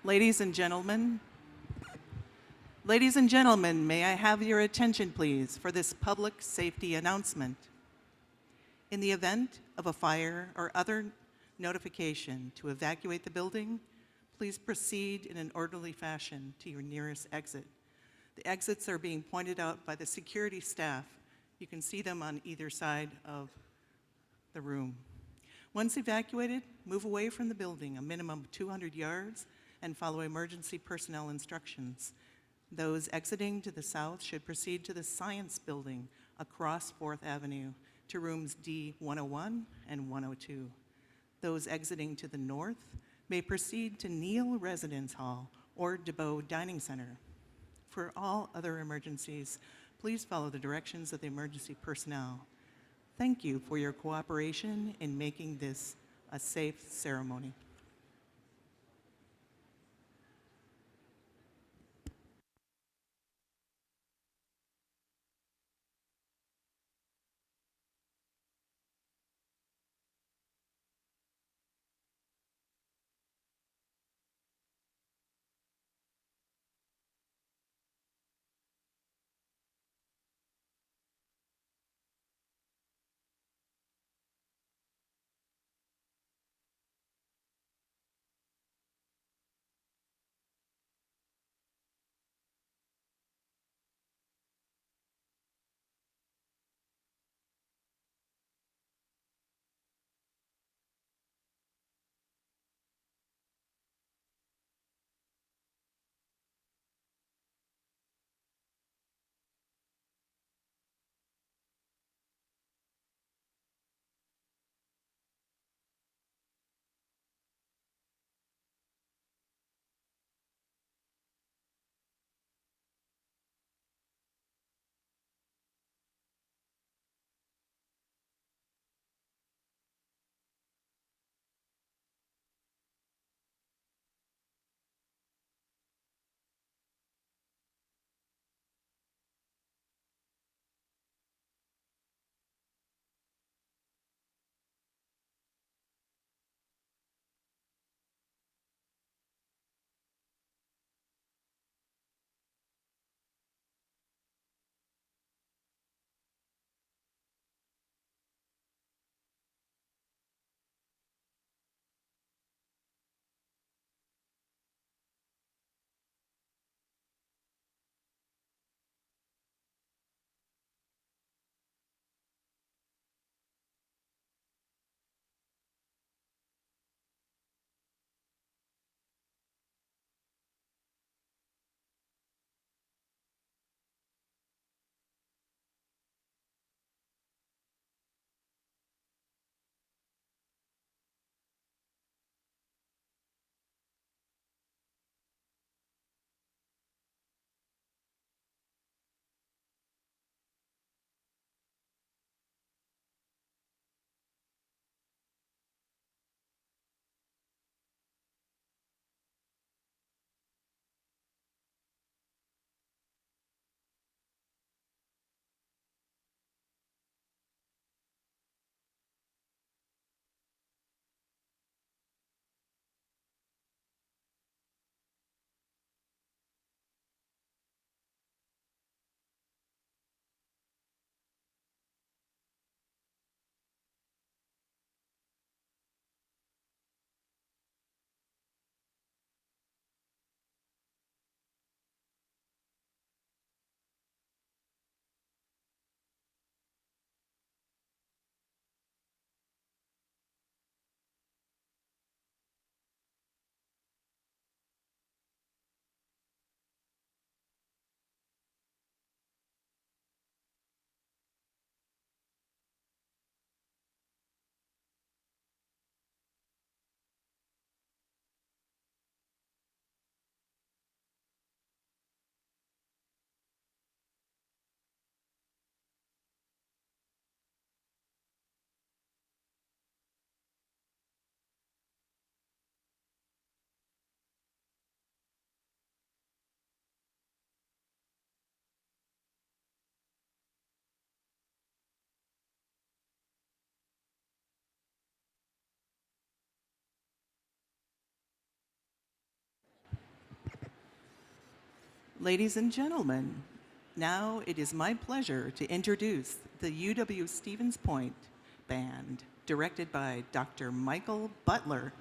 Ladies and gentlemen, ladies and gentlemen, may I have your attention, please, for this public safety announcement. In the event of a fire or other notification to evacuate the building, please proceed in an orderly fashion to your nearest exit. The exits are being pointed out by the security staff. You can see them on either side of the room. Once evacuated, move away from the building a minimum of 200 yards and follow emergency personnel instructions. Those exiting to the south should proceed to the Science Building across 4th Avenue to rooms D101 and 102. Those exiting to the north may proceed to Neal Residence Hall or DeBow Dining Center. For all other emergencies, please follow the directions of the emergency personnel. Thank you for your cooperation in making this a safe ceremony. Ladies and gentlemen, now it is my pleasure to introduce the UW-Stevens Point Band, directed by Dr. Michael Butler.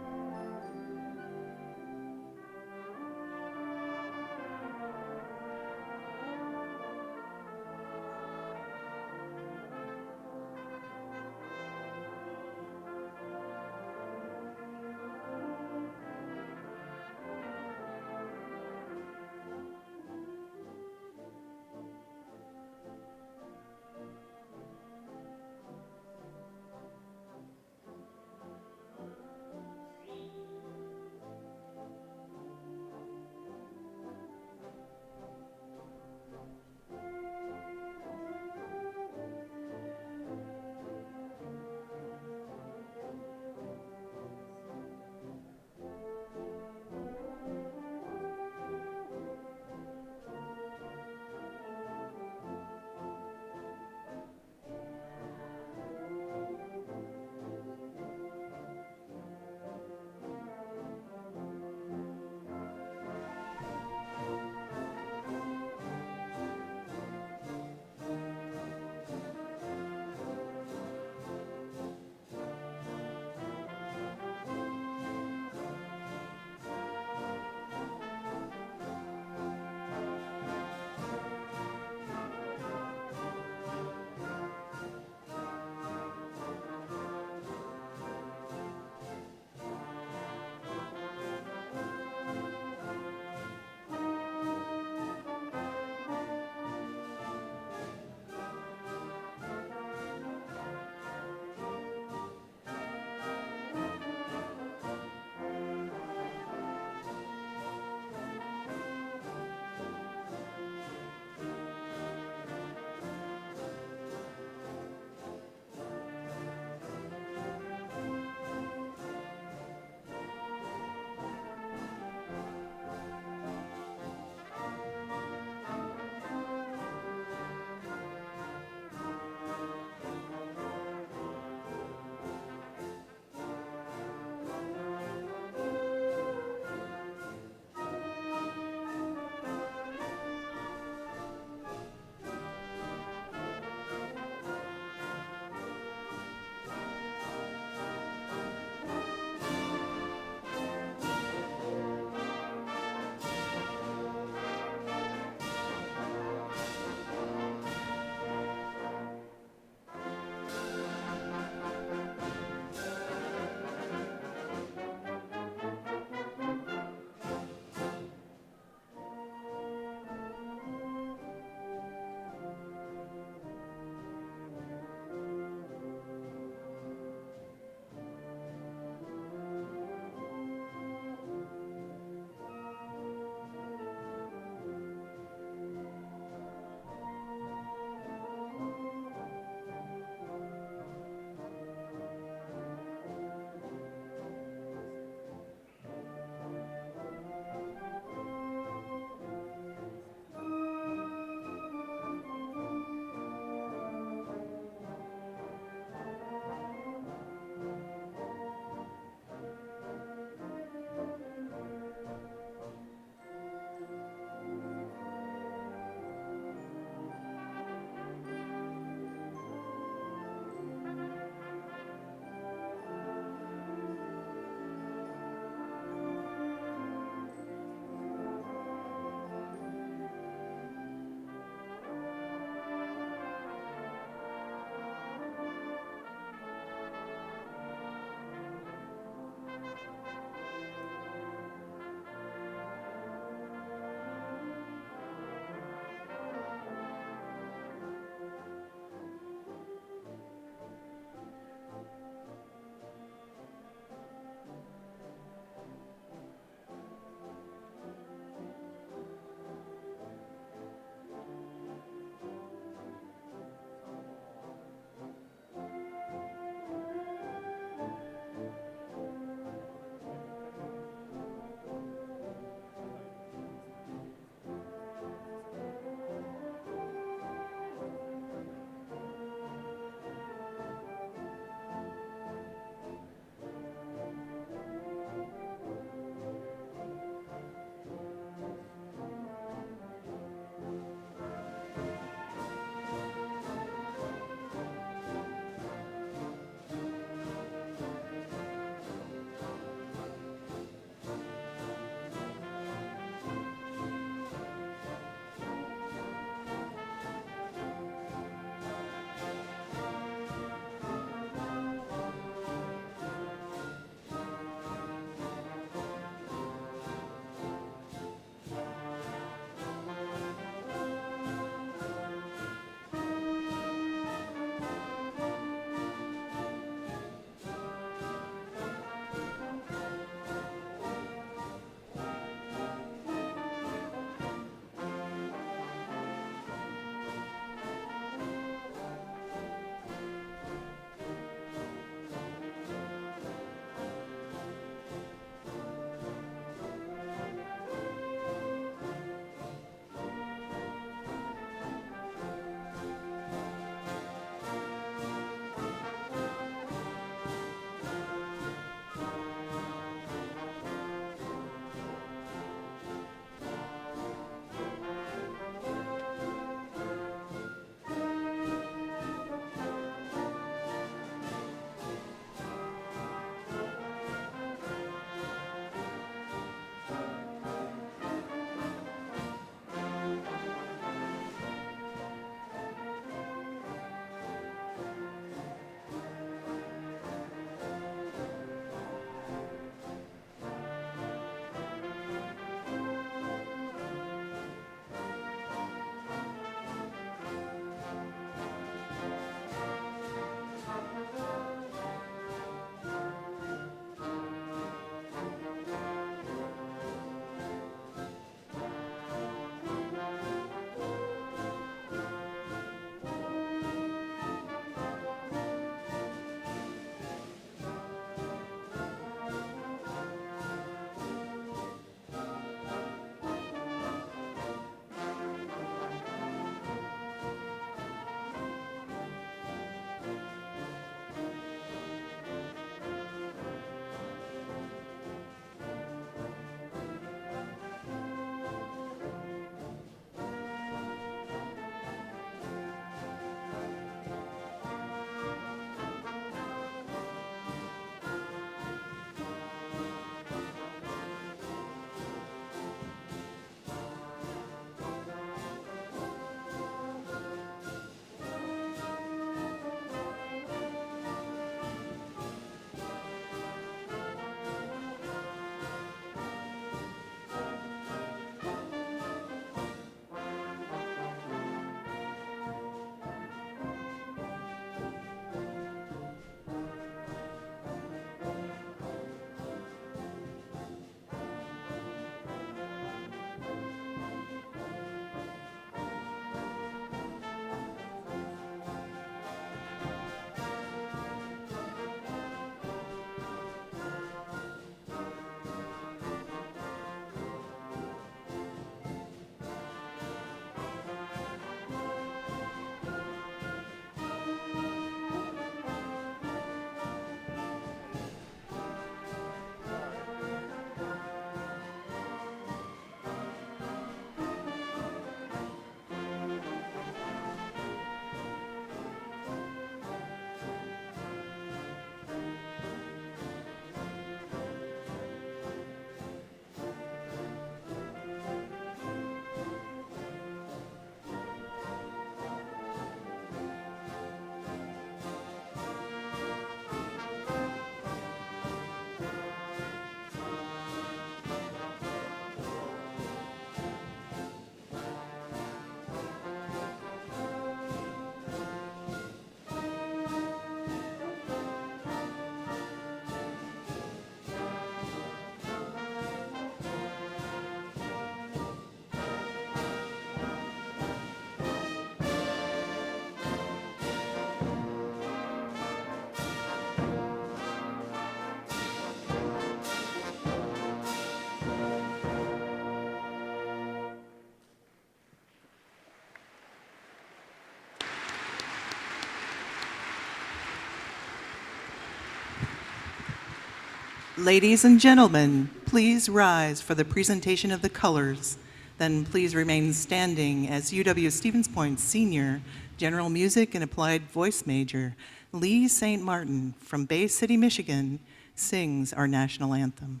Ladies and gentlemen, please rise for the presentation of the colors. Then please remain standing as UW-Stevens Point Senior General Music and Applied Voice major Lee St. Martin from Bay City, Michigan, sings our national anthem.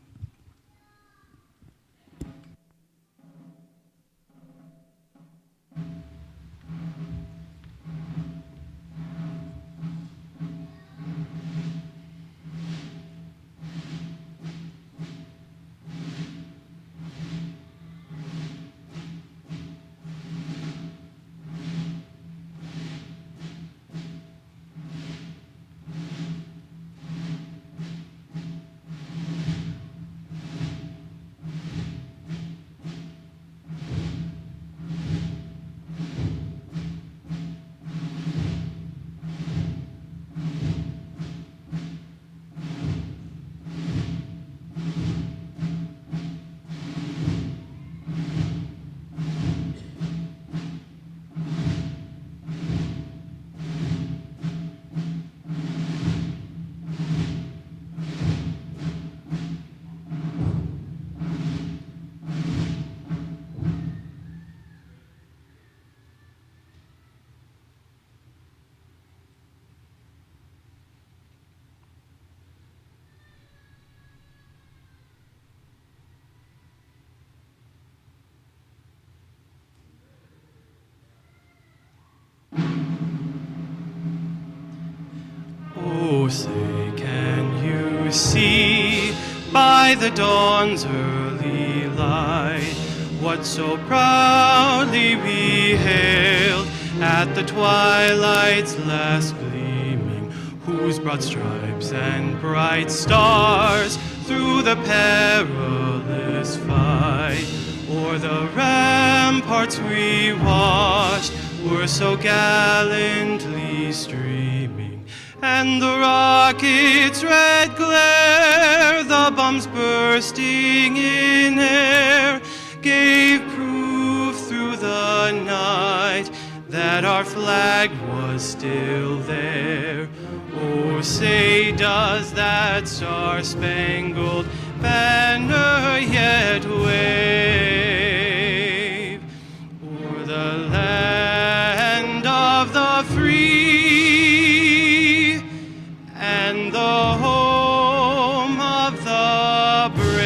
Oh, say, can you see by the dawn's early light what so proudly we hailed at the twilight's last gleaming, whose broad stripes and bright stars through the perilous fight o'er the ramparts we watched were so gallantly streaming, and the rocket's red glare, the bombs bursting in air, gave proof through the night that our flag was still there. Oh, say, does that star-spangled banner yet wave o'er the land of the free and the home of the brave?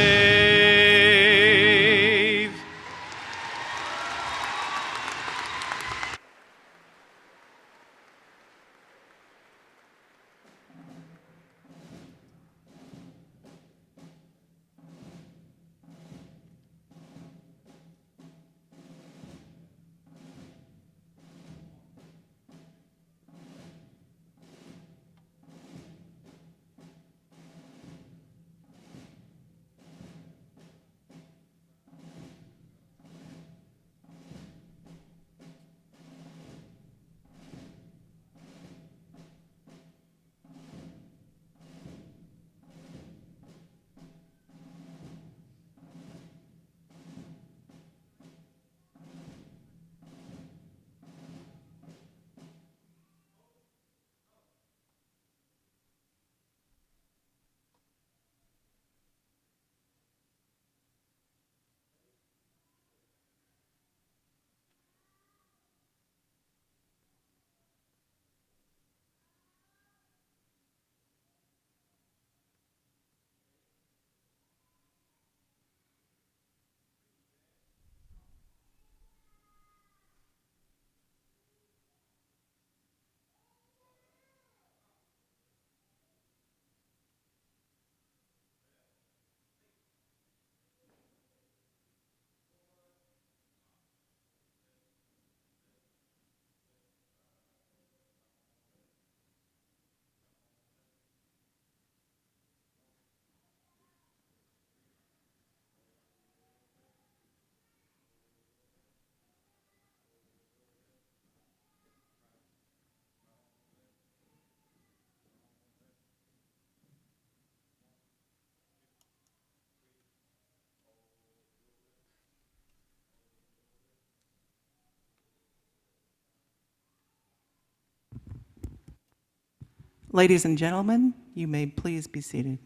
Ladies and gentlemen, you may please be seated.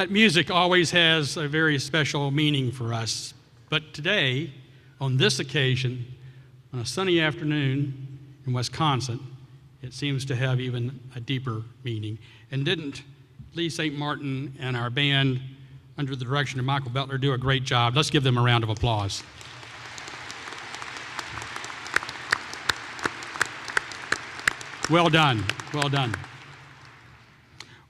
That music always has a very special meaning for us. But today, on this occasion, on a sunny afternoon in Wisconsin, it seems to have even a deeper meaning. And didn't Lee St. Martin and our band, under the direction of Michael Bettler, do a great job? Let's give them a round of applause. Well done, well done.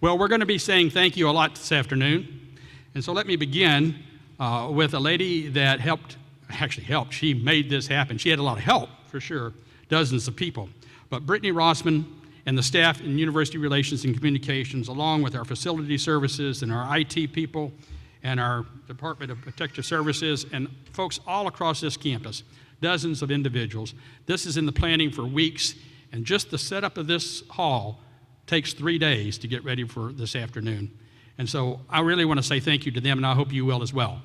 Well, we're going to be saying thank you a lot this afternoon. And so let me begin with a lady that helped. She made this happen. She had a lot of help, for sure, dozens of people. But Brittany Rossman and the staff in University Relations and Communications, along with our facility services and our IT people and our Department of Protective Services and folks all across this campus, dozens of individuals. This is in the planning for weeks, and just the setup of this hall takes 3 days to get ready for this afternoon. And so I really want to say thank you to them, and I hope you will as well.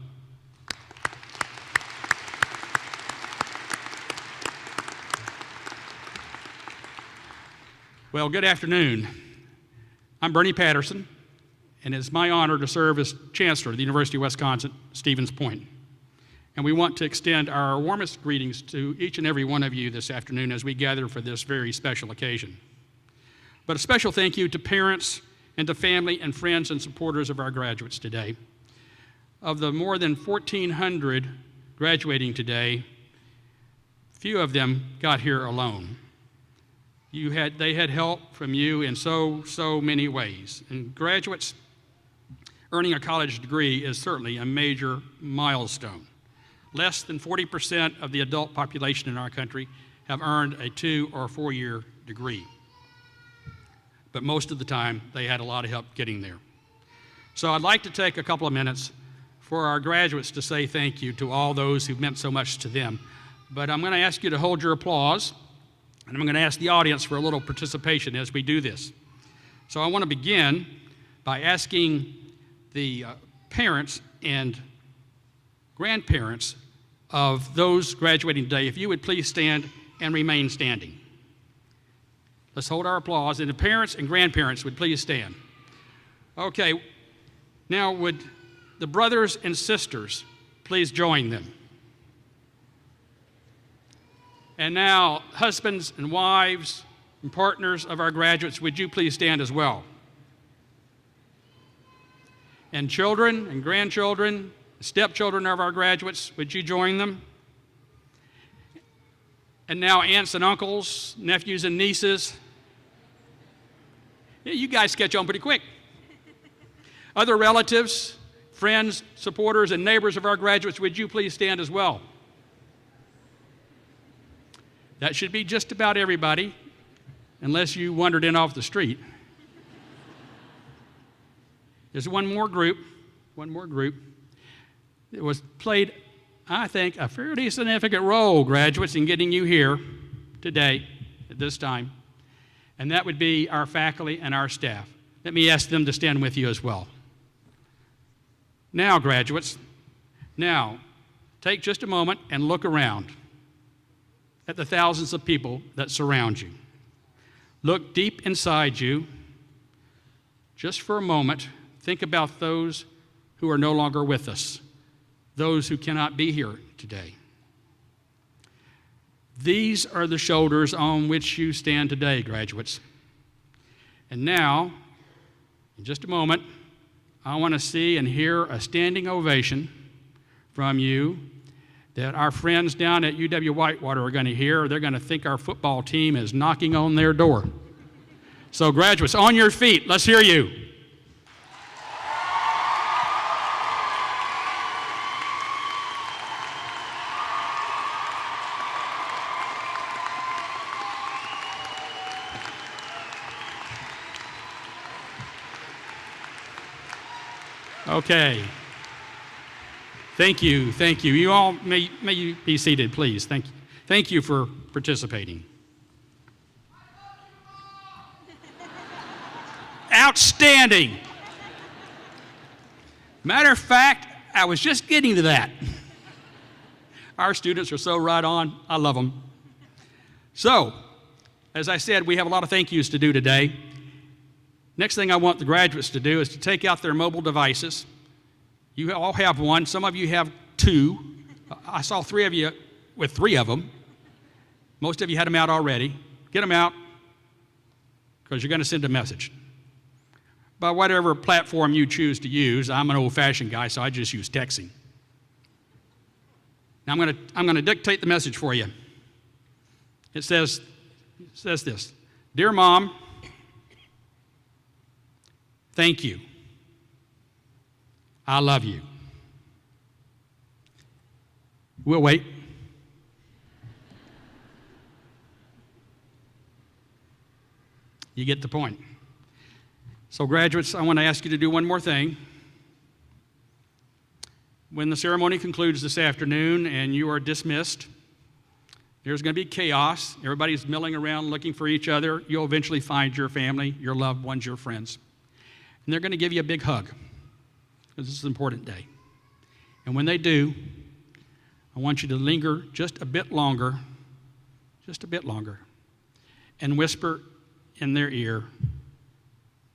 Well, good afternoon. I'm Bernie Patterson, and it's my honor to serve as Chancellor of the University of Wisconsin, Stevens Point. And we want to extend our warmest greetings to each and every one of you this afternoon as we gather for this very special occasion. But a special thank you to parents and to family and friends and supporters of our graduates today. Of the more than 1,400 graduating today, few of them got here alone. They had help from you in so many ways. And graduates, earning a college degree is certainly a major milestone. Less than 40% of the adult population in our country have earned a 2 or 4 year degree. But most of the time, they had a lot of help getting there. So I'd like to take a couple of minutes for our graduates to say thank you to all those who've meant so much to them. But I'm going to ask you to hold your applause, and I'm going to ask the audience for a little participation as we do this. So I want to begin by asking the parents and grandparents of those graduating today, if you would please stand and remain standing. Let's hold our applause, and the parents and grandparents would please stand. Okay, now would the brothers and sisters please join them? And now, husbands and wives and partners of our graduates, would you please stand as well? And children and grandchildren, stepchildren of our graduates, would you join them? And now aunts and uncles, nephews and nieces. Yeah, you guys catch on pretty quick. Other relatives, friends, supporters, and neighbors of our graduates, would you please stand as well? That should be just about everybody, unless you wandered in off the street. There's one more group. It was played, I think, a fairly significant role, graduates, in getting you here today at this time, and that would be our faculty and our staff. Let me ask them to stand with you as well. Now, graduates, take just a moment and look around at the thousands of people that surround you. Look deep inside you. Just for a moment, think about those who are no longer with us, those who cannot be here today. These are the shoulders on which you stand today, graduates. And now, in just a moment, I want to see and hear a standing ovation from you that our friends down at UW-Whitewater are going to hear. They're going to think our football team is knocking on their door. So graduates, on your feet, let's hear you. Okay. Thank you. You all may you be seated, please. Thank you. Thank you for participating. Outstanding. Matter of fact, I was just getting to that. Our students are so right on. I love them. So, as I said, we have a lot of thank yous to do today. Next thing I want the graduates to do is to take out their mobile devices. You all have one. Some of you have two. I saw 3 of you with 3 of them. Most of you had them out already. Get them out because you're going to send a message. By whatever platform you choose to use, I'm an old-fashioned guy, so I just use texting. Now I'm going to dictate the message for you. It says this: Dear Mom, thank you. I love you. We'll wait. You get the point. So graduates, I want to ask you to do one more thing. When the ceremony concludes this afternoon and you are dismissed, there's going to be chaos. Everybody's milling around looking for each other. You'll eventually find your family, your loved ones, your friends. And they're going to give you a big hug because this is an important day. And when they do, I want you to linger just a bit longer, and whisper in their ear,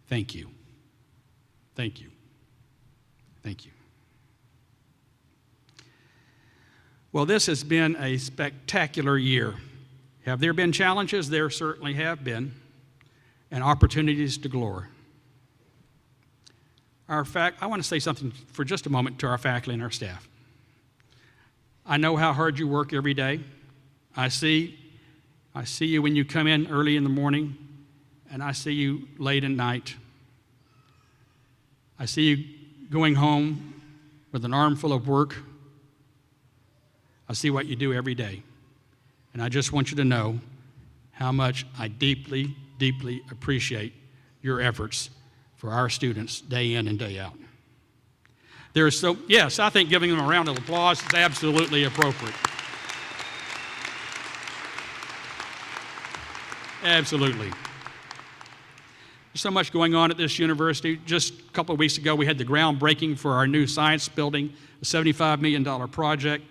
thank you, thank you, thank you. Well, this has been a spectacular year. Have there been challenges? There certainly have been, and opportunities to glory. I want to say something for just a moment to our faculty and our staff. I know how hard you work every day. I see you when you come in early in the morning, and I see you late at night. I see you going home with an armful of work. I see what you do every day. And I just want you to know how much I deeply, deeply appreciate your efforts for our students day in and day out. Yes, I think giving them a round of applause is absolutely appropriate. Absolutely. There's so much going on at this university. Just a couple of weeks ago, we had the groundbreaking for our new science building, a $75 million project.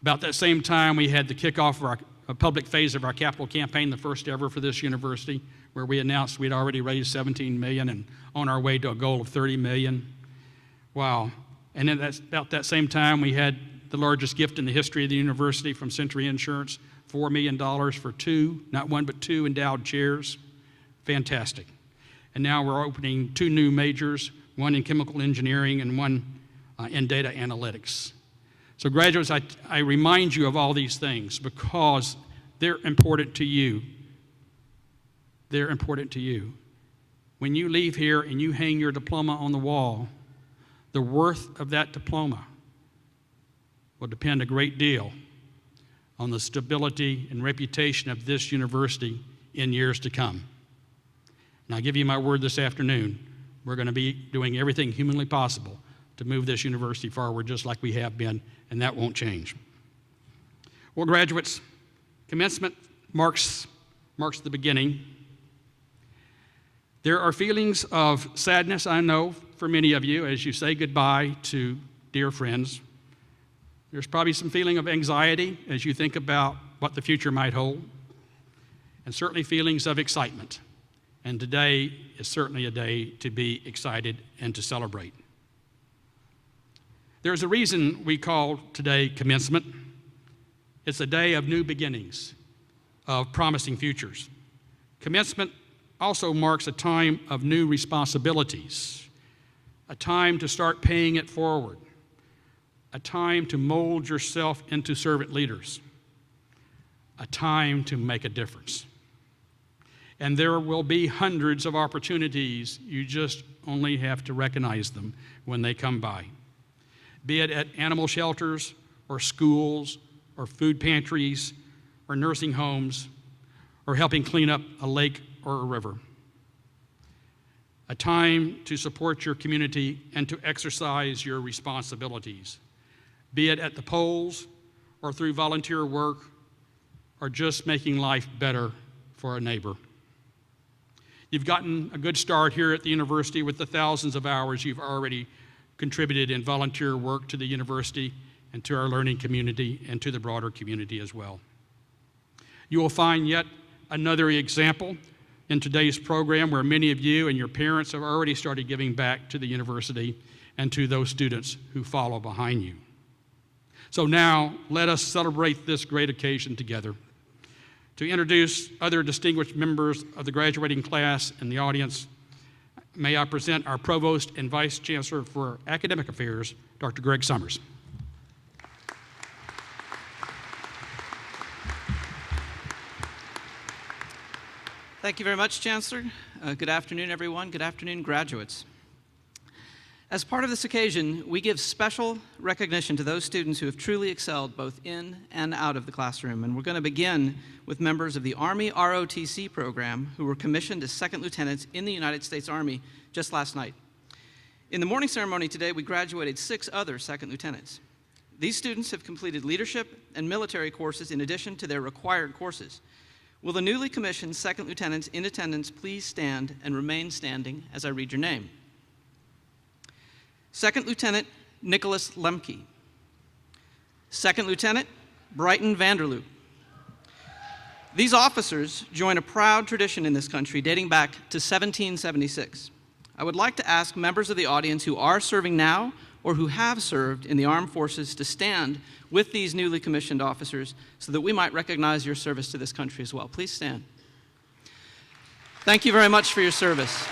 About that same time, we had the kickoff of our public phase of our capital campaign, the first ever for this university, where we announced we'd already raised $17 million and on our way to a goal of $30 million. Wow. And then about that same time, we had the largest gift in the history of the university from Century Insurance, $4 million for 2, not 1, but 2 endowed chairs. Fantastic. And now we're opening 2 new majors, one in chemical engineering and one in data analytics. So graduates, I remind you of all these things because they're important to you. They're important to you. When you leave here and you hang your diploma on the wall, the worth of that diploma will depend a great deal on the stability and reputation of this university in years to come. And I give you my word this afternoon, we're going to be doing everything humanly possible to move this university forward just like we have been, and that won't change. Well, graduates, commencement marks the beginning. There are feelings of sadness, I know, for many of you as you say goodbye to dear friends. There's probably some feeling of anxiety as you think about what the future might hold, and certainly feelings of excitement. And today is certainly a day to be excited and to celebrate. There's a reason we call today commencement. It's a day of new beginnings, of promising futures. Commencement also marks a time of new responsibilities, a time to start paying it forward, a time to mold yourself into servant leaders, a time to make a difference. And there will be hundreds of opportunities. You just only have to recognize them when they come by. Be it at animal shelters or schools or food pantries or nursing homes or helping clean up a lake or a river. A time to support your community and to exercise your responsibilities, be it at the polls or through volunteer work or just making life better for a neighbor. You've gotten a good start here at the university with the thousands of hours you've already contributed in volunteer work to the university and to our learning community and to the broader community as well. You will find yet another example in today's program, where many of you and your parents have already started giving back to the university and to those students who follow behind you. So now, let us celebrate this great occasion together. To introduce other distinguished members of the graduating class in the audience, may I present our Provost and Vice Chancellor for Academic Affairs, Dr. Greg Summers. Thank you very much, Chancellor. Good afternoon, everyone. Good afternoon, graduates. As part of this occasion, we give special recognition to those students who have truly excelled both in and out of the classroom. And we're going to begin with members of the Army ROTC program who were commissioned as second lieutenants in the United States Army just last night. In the morning ceremony today, we graduated 6 other second lieutenants. These students have completed leadership and military courses in addition to their required courses. Will the newly commissioned second lieutenants in attendance please stand and remain standing as I read your name? Second Lieutenant Nicholas Lemke. Second Lieutenant Brighton Vanderloop. These officers join a proud tradition in this country dating back to 1776. I would like to ask members of the audience who are serving now or who have served in the armed forces to stand with these newly commissioned officers so that we might recognize your service to this country as well. Please stand. Thank you very much for your service.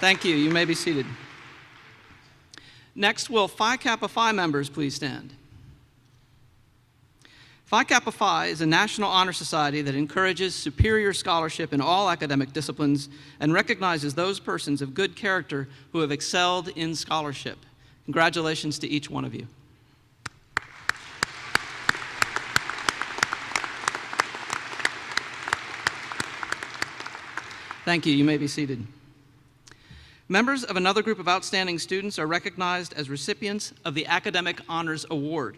Thank you. You may be seated. Next, will Phi Kappa Phi members please stand? Phi Kappa Phi is a national honor society that encourages superior scholarship in all academic disciplines and recognizes those persons of good character who have excelled in scholarship. Congratulations to each one of you. Thank you. You may be seated. Members of another group of outstanding students are recognized as recipients of the Academic Honors Award.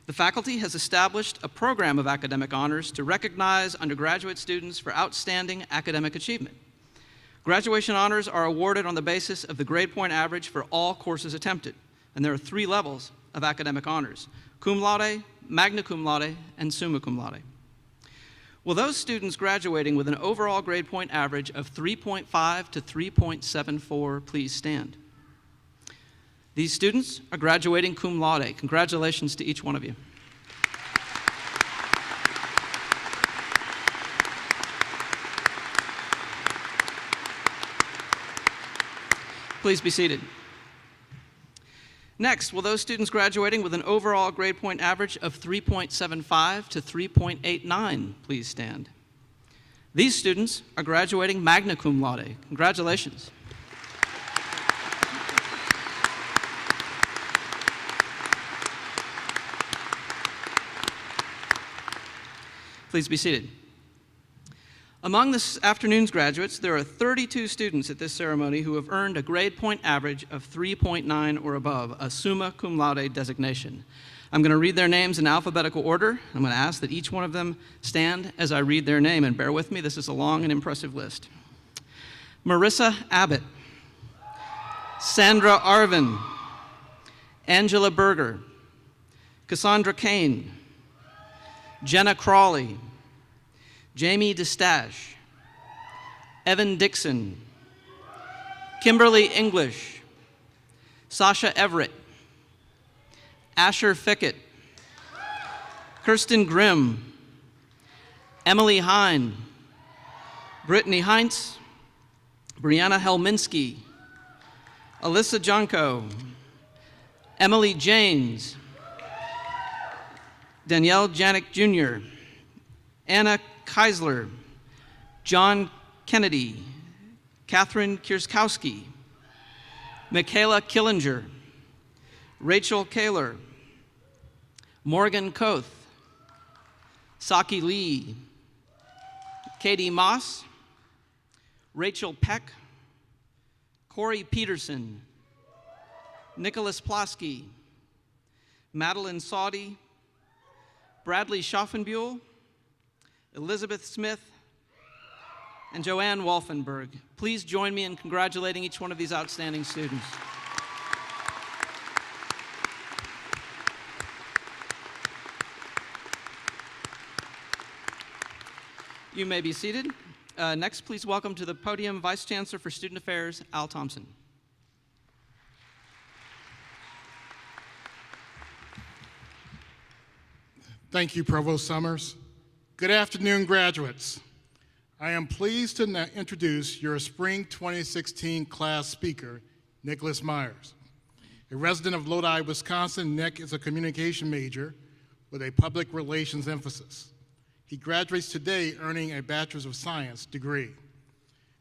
The faculty has established a program of academic honors to recognize undergraduate students for outstanding academic achievement. Graduation honors are awarded on the basis of the grade point average for all courses attempted, and there are 3 levels of academic honors: cum laude, magna cum laude, and summa cum laude. Will those students graduating with an overall grade point average of 3.5 to 3.74 please stand? These students are graduating cum laude. Congratulations to each one of you. Please be seated. Next, will those students graduating with an overall grade point average of 3.75 to 3.89 please stand? These students are graduating magna cum laude. Congratulations. Please be seated. Among this afternoon's graduates, there are 32 students at this ceremony who have earned a grade point average of 3.9 or above, a summa cum laude designation. I'm going to read their names in alphabetical order. I'm going to ask that each one of them stand as I read their name, and bear with me, this is a long and impressive list. Marissa Abbott, Sandra Arvin, Angela Berger, Cassandra Kane, Jenna Crawley, Jamie DeStache, Evan Dixon, Kimberly English, Sasha Everett, Asher Fickett, Kirsten Grimm, Emily Hine, Brittany Heinz, Brianna Helminski, Alyssa Junko, Emily James, Danielle Janik Jr., Anna Keisler, John Kennedy, Catherine Kierskowski, Michaela Killinger, Rachel Kaler, Morgan Koth, Saki Lee, Katie Moss, Rachel Peck, Corey Peterson, Nicholas Plosky, Madeline Saudy, Bradley Schaffenbuhl, Elizabeth Smith, and Joanne Wolfenberg. Please join me in congratulating each one of these outstanding students. You may be seated. Next, please welcome to the podium Vice Chancellor for Student Affairs, Al Thompson. Thank you, Provost Summers. Good afternoon, graduates. I am pleased to introduce your Spring 2016 class speaker, Nicholas Myers. A resident of Lodi, Wisconsin, Nick is a communication major with a public relations emphasis. He graduates today earning a Bachelor's of Science degree.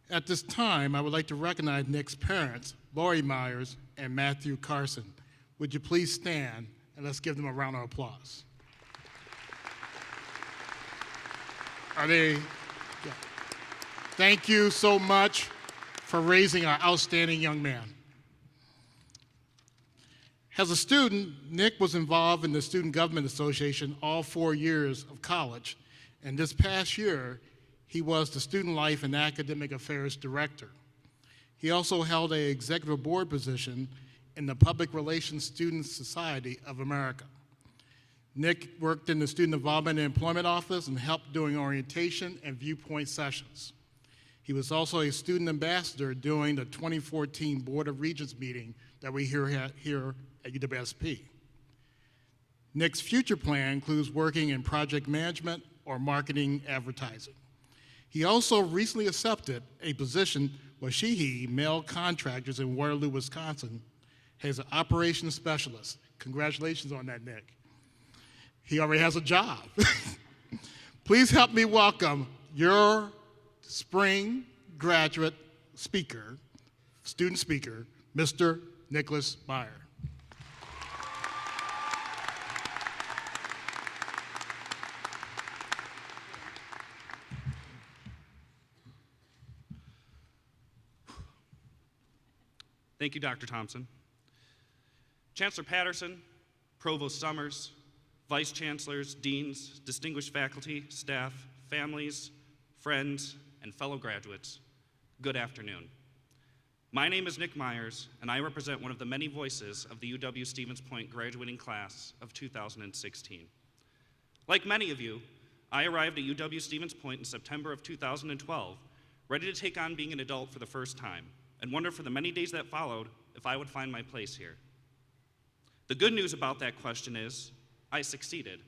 At this time, I would like to recognize Nick's parents, Lori Myers and Matthew Carson. Would you please stand and let's give them a round of applause. Yeah. Thank you so much for raising our outstanding young man. As a student, Nick was involved in the Student Government Association all 4 years of college, and this past year, he was the Student Life and Academic Affairs Director. He also held an executive board position in the Public Relations Student Society of America. Nick worked in the Student Involvement and Employment Office and helped during orientation and viewpoint sessions. He was also a student ambassador during the 2014 Board of Regents meeting that we here at UWSP. Nick's future plan includes working in project management or marketing advertising. He also recently accepted a position with Sheehy Mail Contractors in Waterloo, Wisconsin, as an operations specialist. Congratulations on that, Nick. He already has a job. Please help me welcome your spring graduate speaker, student speaker, Mr. Nicholas Meyer. Thank you, Dr. Thompson. Chancellor Patterson, Provost Summers, Vice Chancellors, Deans, distinguished faculty, staff, families, friends, and fellow graduates, good afternoon. My name is Nick Myers, and I represent one of the many voices of the UW-Stevens Point graduating class of 2016. Like many of you, I arrived at UW-Stevens Point in September of 2012, ready to take on being an adult for the first time, and wondered for the many days that followed if I would find my place here. The good news about that question is, I succeeded.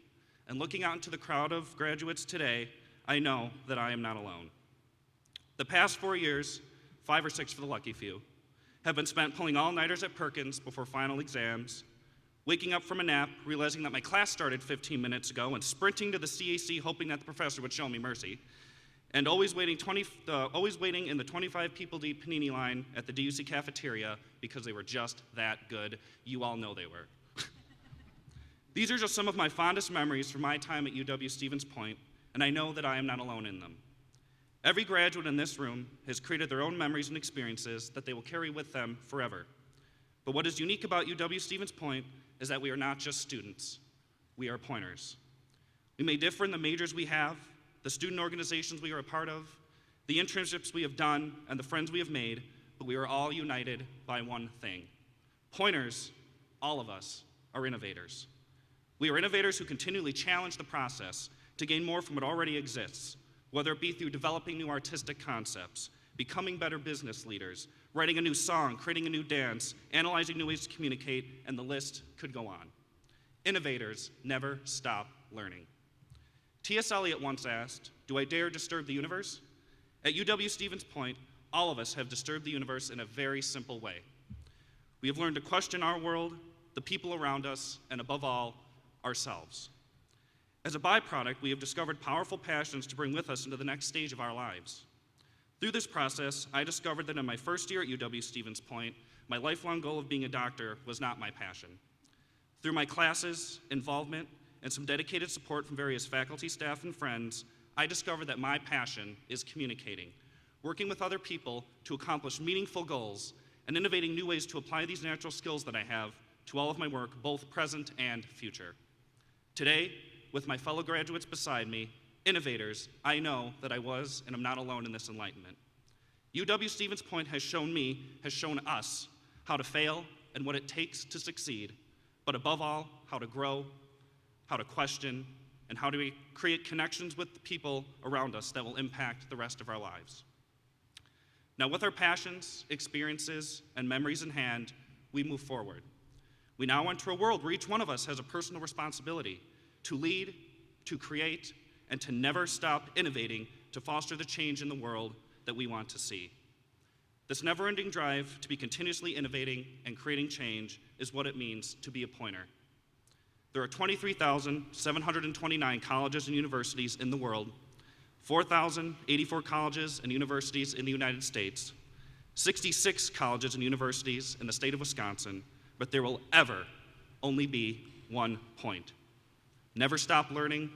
And looking out into the crowd of graduates today, I know that I am not alone. The past 4 years, 5 or 6 for the lucky few, have been spent pulling all-nighters at Perkins before final exams, waking up from a nap, realizing that my class started 15 minutes ago, and sprinting to the CAC hoping that the professor would show me mercy, and always waiting in the 25 people deep panini line at the DUC cafeteria because they were just that good. You all know they were. These are just some of my fondest memories from my time at UW-Stevens Point, and I know that I am not alone in them. Every graduate in this room has created their own memories and experiences that they will carry with them forever. But what is unique about UW-Stevens Point is that we are not just students, we are pointers. We may differ in the majors we have, the student organizations we are a part of, the internships we have done, and the friends we have made, but we are all united by one thing. Pointers, all of us, are innovators. We are innovators who continually challenge the process to gain more from what already exists, whether it be through developing new artistic concepts, becoming better business leaders, writing a new song, creating a new dance, analyzing new ways to communicate, and the list could go on. Innovators never stop learning. T.S. Eliot once asked, "Do I dare disturb the universe?" At UW-Stevens Point, all of us have disturbed the universe in a very simple way. We have learned to question our world, the people around us, and above all, ourselves. As a byproduct, we have discovered powerful passions to bring with us into the next stage of our lives. Through this process, I discovered that in my first year at UW-Stevens Point, my lifelong goal of being a doctor was not my passion. Through my classes, involvement, and some dedicated support from various faculty, staff, and friends, I discovered that my passion is communicating, working with other people to accomplish meaningful goals, and innovating new ways to apply these natural skills that I have to all of my work, both present and future. Today, with my fellow graduates beside me, innovators, I know that I was and am not alone in this enlightenment. UW-Stevens Point has shown us how to fail and what it takes to succeed, but above all, how to grow, how to question, and how to create connections with the people around us that will impact the rest of our lives. Now, with our passions, experiences, and memories in hand, we move forward. We now enter a world where each one of us has a personal responsibility to lead, to create, and to never stop innovating to foster the change in the world that we want to see. This never-ending drive to be continuously innovating and creating change is what it means to be a Pointer. There are 23,729 colleges and universities in the world, 4,084 colleges and universities in the United States, 66 colleges and universities in the state of Wisconsin, but there will ever only be one point. Never stop learning,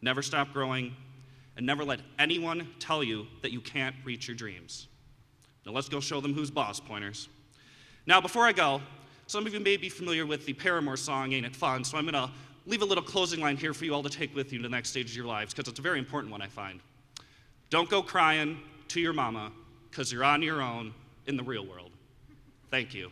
never stop growing, and never let anyone tell you that you can't reach your dreams. Now let's go show them who's boss, Pointers. Now before I go, some of you may be familiar with the Paramore song, Ain't It Fun, so I'm gonna leave a little closing line here for you all to take with you to the next stage of your lives, because it's a very important one, I find. Don't go crying to your mama, because you're on your own in the real world. Thank you.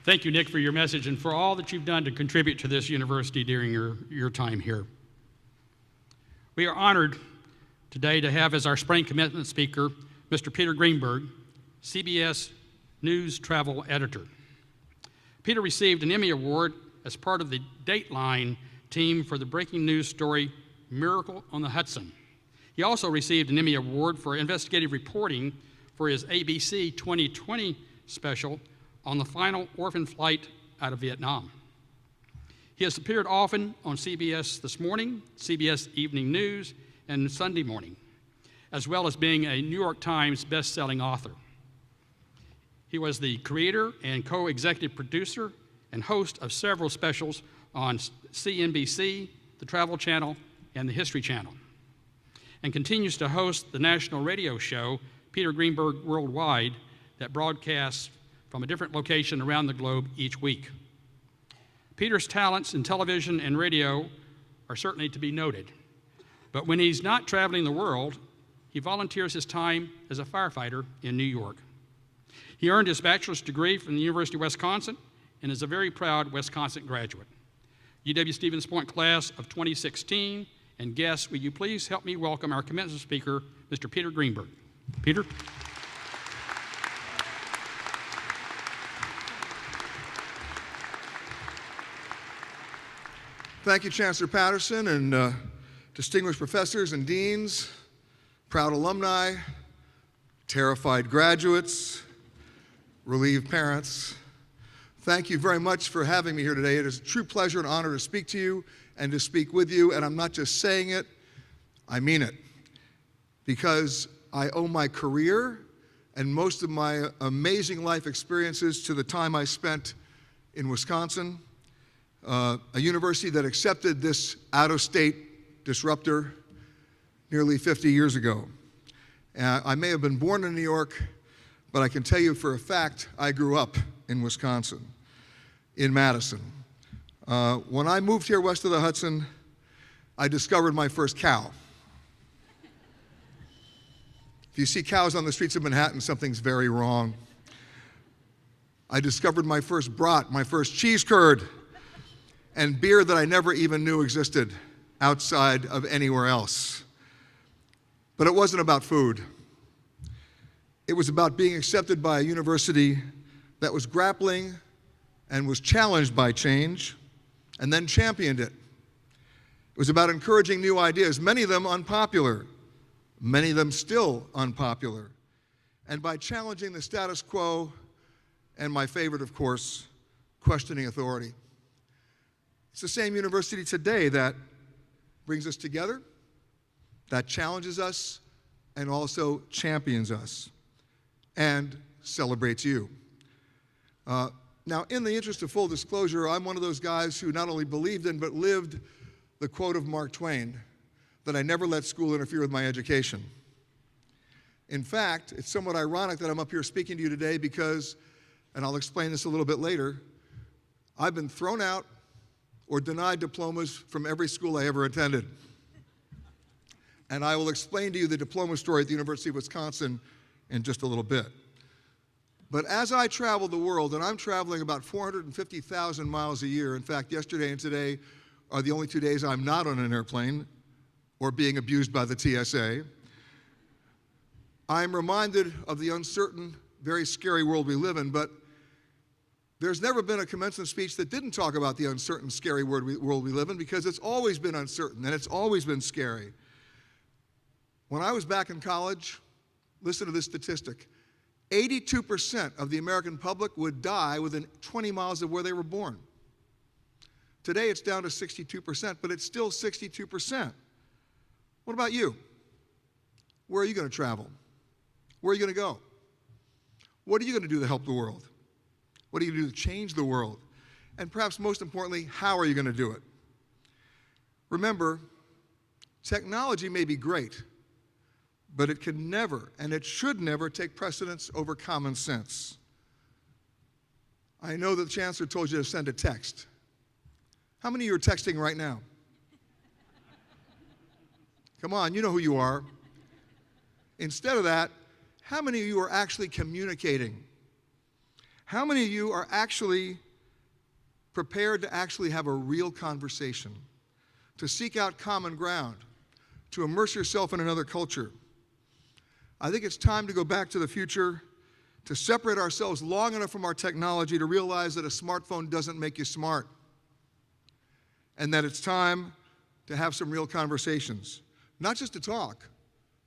Thank you, Nick, for your message and for all that you've done to contribute to this university during your time here. We are honored today to have as our spring commencement speaker, Mr. Peter Greenberg, CBS News Travel Editor. Peter received an Emmy Award as part of the Dateline team for the breaking news story, Miracle on the Hudson. He also received an Emmy Award for investigative reporting for his ABC 2020 special on the final orphan flight out of Vietnam. He has appeared often on CBS This Morning, CBS Evening News, and Sunday Morning, as well as being a New York Times best-selling author. He was the creator and co-executive producer and host of several specials on CNBC, the Travel Channel, and the History Channel, and continues to host the national radio show, Peter Greenberg Worldwide, that broadcasts from a different location around the globe each week. Peter's talents in television and radio are certainly to be noted, but when he's not traveling the world, he volunteers his time as a firefighter in New York. He earned his bachelor's degree from the University of Wisconsin and is a very proud Wisconsin graduate. UW-Stevens Point class of 2016, and guests, will you please help me welcome our commencement speaker, Mr. Peter Greenberg. Peter? Thank you, Chancellor Patterson, and distinguished professors and deans, proud alumni, terrified graduates, relieved parents. Thank you very much for having me here today. It is a true pleasure and honor to speak to you and to speak with you, and I'm not just saying it, I mean it. Because I owe my career and most of my amazing life experiences to the time I spent in Wisconsin, a university that accepted this out-of-state disruptor nearly 50 years ago. I may have been born in New York, but I can tell you for a fact I grew up in Wisconsin, in Madison. When I moved here west of the Hudson, I discovered my first cow. If you see cows on the streets of Manhattan, something's very wrong. I discovered my first brat, my first cheese curd, and beer that I never even knew existed outside of anywhere else. But it wasn't about food. It was about being accepted by a university that was grappling and was challenged by change and then championed it. It was about encouraging new ideas, many of them unpopular, many of them still unpopular, and by challenging the status quo and, my favorite, of course, questioning authority. It's the same university today that brings us together, that challenges us, and also champions us, and celebrates you. Now, in the interest of full disclosure, I'm one of those guys who not only believed in but lived the quote of Mark Twain, that I never let school interfere with my education. In fact, it's somewhat ironic that I'm up here speaking to you today because, and I'll explain this a little bit later, I've been thrown out or denied diplomas from every school I ever attended. And I will explain to you the diploma story at the University of Wisconsin in just a little bit. But as I travel the world, and I'm traveling about 450,000 miles a year, in fact, yesterday and today are the only 2 days I'm not on an airplane or being abused by the TSA, I'm reminded of the uncertain, very scary world we live in, but there's never been a commencement speech that didn't talk about the uncertain, scary world we live in, because it's always been uncertain and it's always been scary. When I was back in college, listen to this statistic, 82% of the American public would die within 20 miles of where they were born. Today it's down to 62%, but it's still 62%. What about you? Where are you going to travel? Where are you going to go? What are you going to do to help the world? What are you going to do to change the world? And perhaps most importantly, how are you going to do it? Remember, technology may be great, but it can never, and it should never, take precedence over common sense. I know that the chancellor told you to send a text. How many of you are texting right now? Come on, you know who you are. Instead of that, how many of you are actually communicating? How many of you are actually prepared to actually have a real conversation, to seek out common ground, to immerse yourself in another culture? I think it's time to go back to the future, to separate ourselves long enough from our technology to realize that a smartphone doesn't make you smart, and that it's time to have some real conversations. Not just to talk,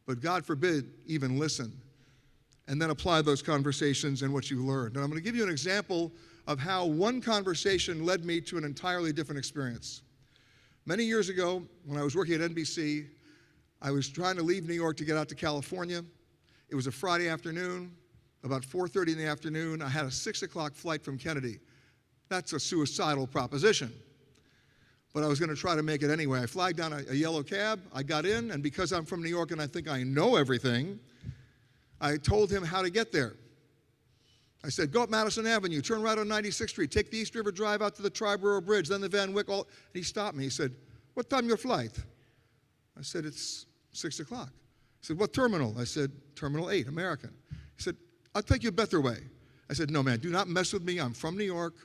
but God forbid, even listen. And then apply those conversations and what you learned. And I'm going to give you an example of how one conversation led me to an entirely different experience. Many years ago, when I was working at NBC, I was trying to leave New York to get out to California. It was a Friday afternoon, about 4:30 in the afternoon. I had a 6 o'clock flight from Kennedy. That's a suicidal proposition. But I was going to try to make it anyway. I flagged down a yellow cab. I got in, and because I'm from New York and I think I know everything, I told him how to get there. I said, go up Madison Avenue, turn right on 96th Street, take the East River Drive out to the Triborough Bridge, then the Van Wyck. And he stopped me. He said, what time your flight? I said, it's 6 o'clock. He said, what terminal? I said, Terminal 8, American. He said, I'll take you a better way. I said, no, man, do not mess with me. I'm from New York.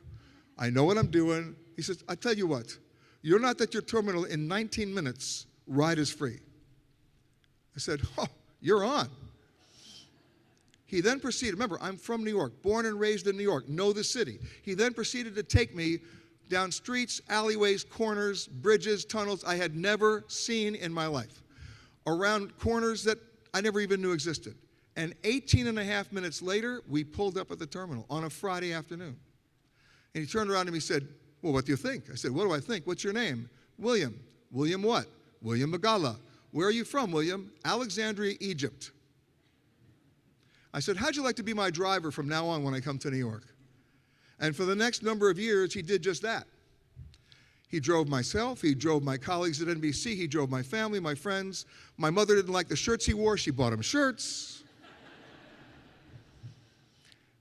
I know what I'm doing. He says, I tell you what, you're not at your terminal in 19 minutes. Ride is free. I said, oh, you're on. He then proceeded, remember, I'm from New York, born and raised in New York, know the city. He then proceeded to take me down streets, alleyways, corners, bridges, tunnels I had never seen in my life, around corners that I never even knew existed. And 18 and a half minutes later, we pulled up at the terminal on a Friday afternoon. And he turned around to me and said, well, what do you think? I said, what do I think? What's your name? William. William what? William Magala. Where are you from, William? Alexandria, Egypt. I said, how'd you like to be my driver from now on when I come to New York? And for the next number of years, he did just that. He drove myself, he drove my colleagues at NBC, he drove my family, my friends. My mother didn't like the shirts he wore, she bought him shirts.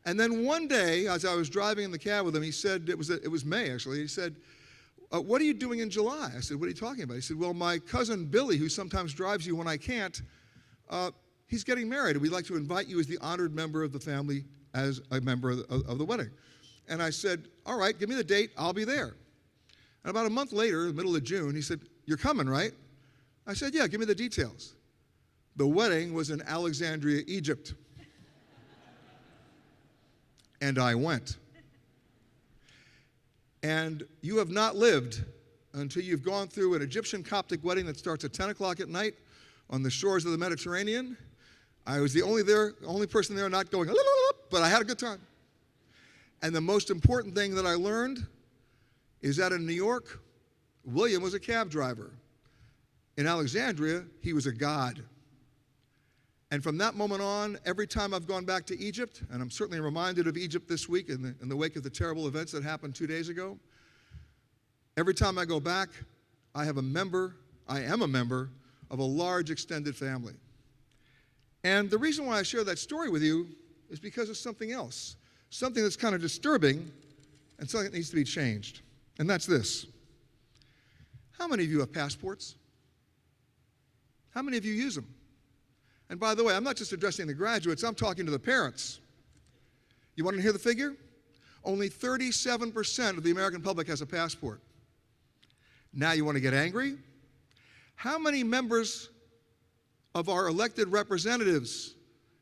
And then one day, as I was driving in the cab with him, he said, it was May actually, he said, what are you doing in July? I said, what are you talking about? He said, well, my cousin Billy, who sometimes drives you when I can't, he's getting married, and we'd like to invite you as the honored member of the family as a member of the wedding. And I said, all right, give me the date, I'll be there. And about a month later, in the middle of June, he said, you're coming, right? I said, yeah, give me the details. The wedding was in Alexandria, Egypt. And I went. And you have not lived until you've gone through an Egyptian Coptic wedding that starts at 10 o'clock at night on the shores of the Mediterranean. I was the only person there not going, but I had a good time. And the most important thing that I learned is that in New York, William was a cab driver. In Alexandria, he was a god. And from that moment on, every time I've gone back to Egypt, and I'm certainly reminded of Egypt this week in the wake of the terrible events that happened 2 days ago, every time I go back, I am a member of a large extended family. And the reason why I share that story with you is because of something else, something that's kind of disturbing and something that needs to be changed. And that's this. How many of you have passports? How many of you use them? And by the way, I'm not just addressing the graduates, I'm talking to the parents. You want to hear the figure? Only 37% of the American public has a passport. Now you want to get angry? How many members of our elected representatives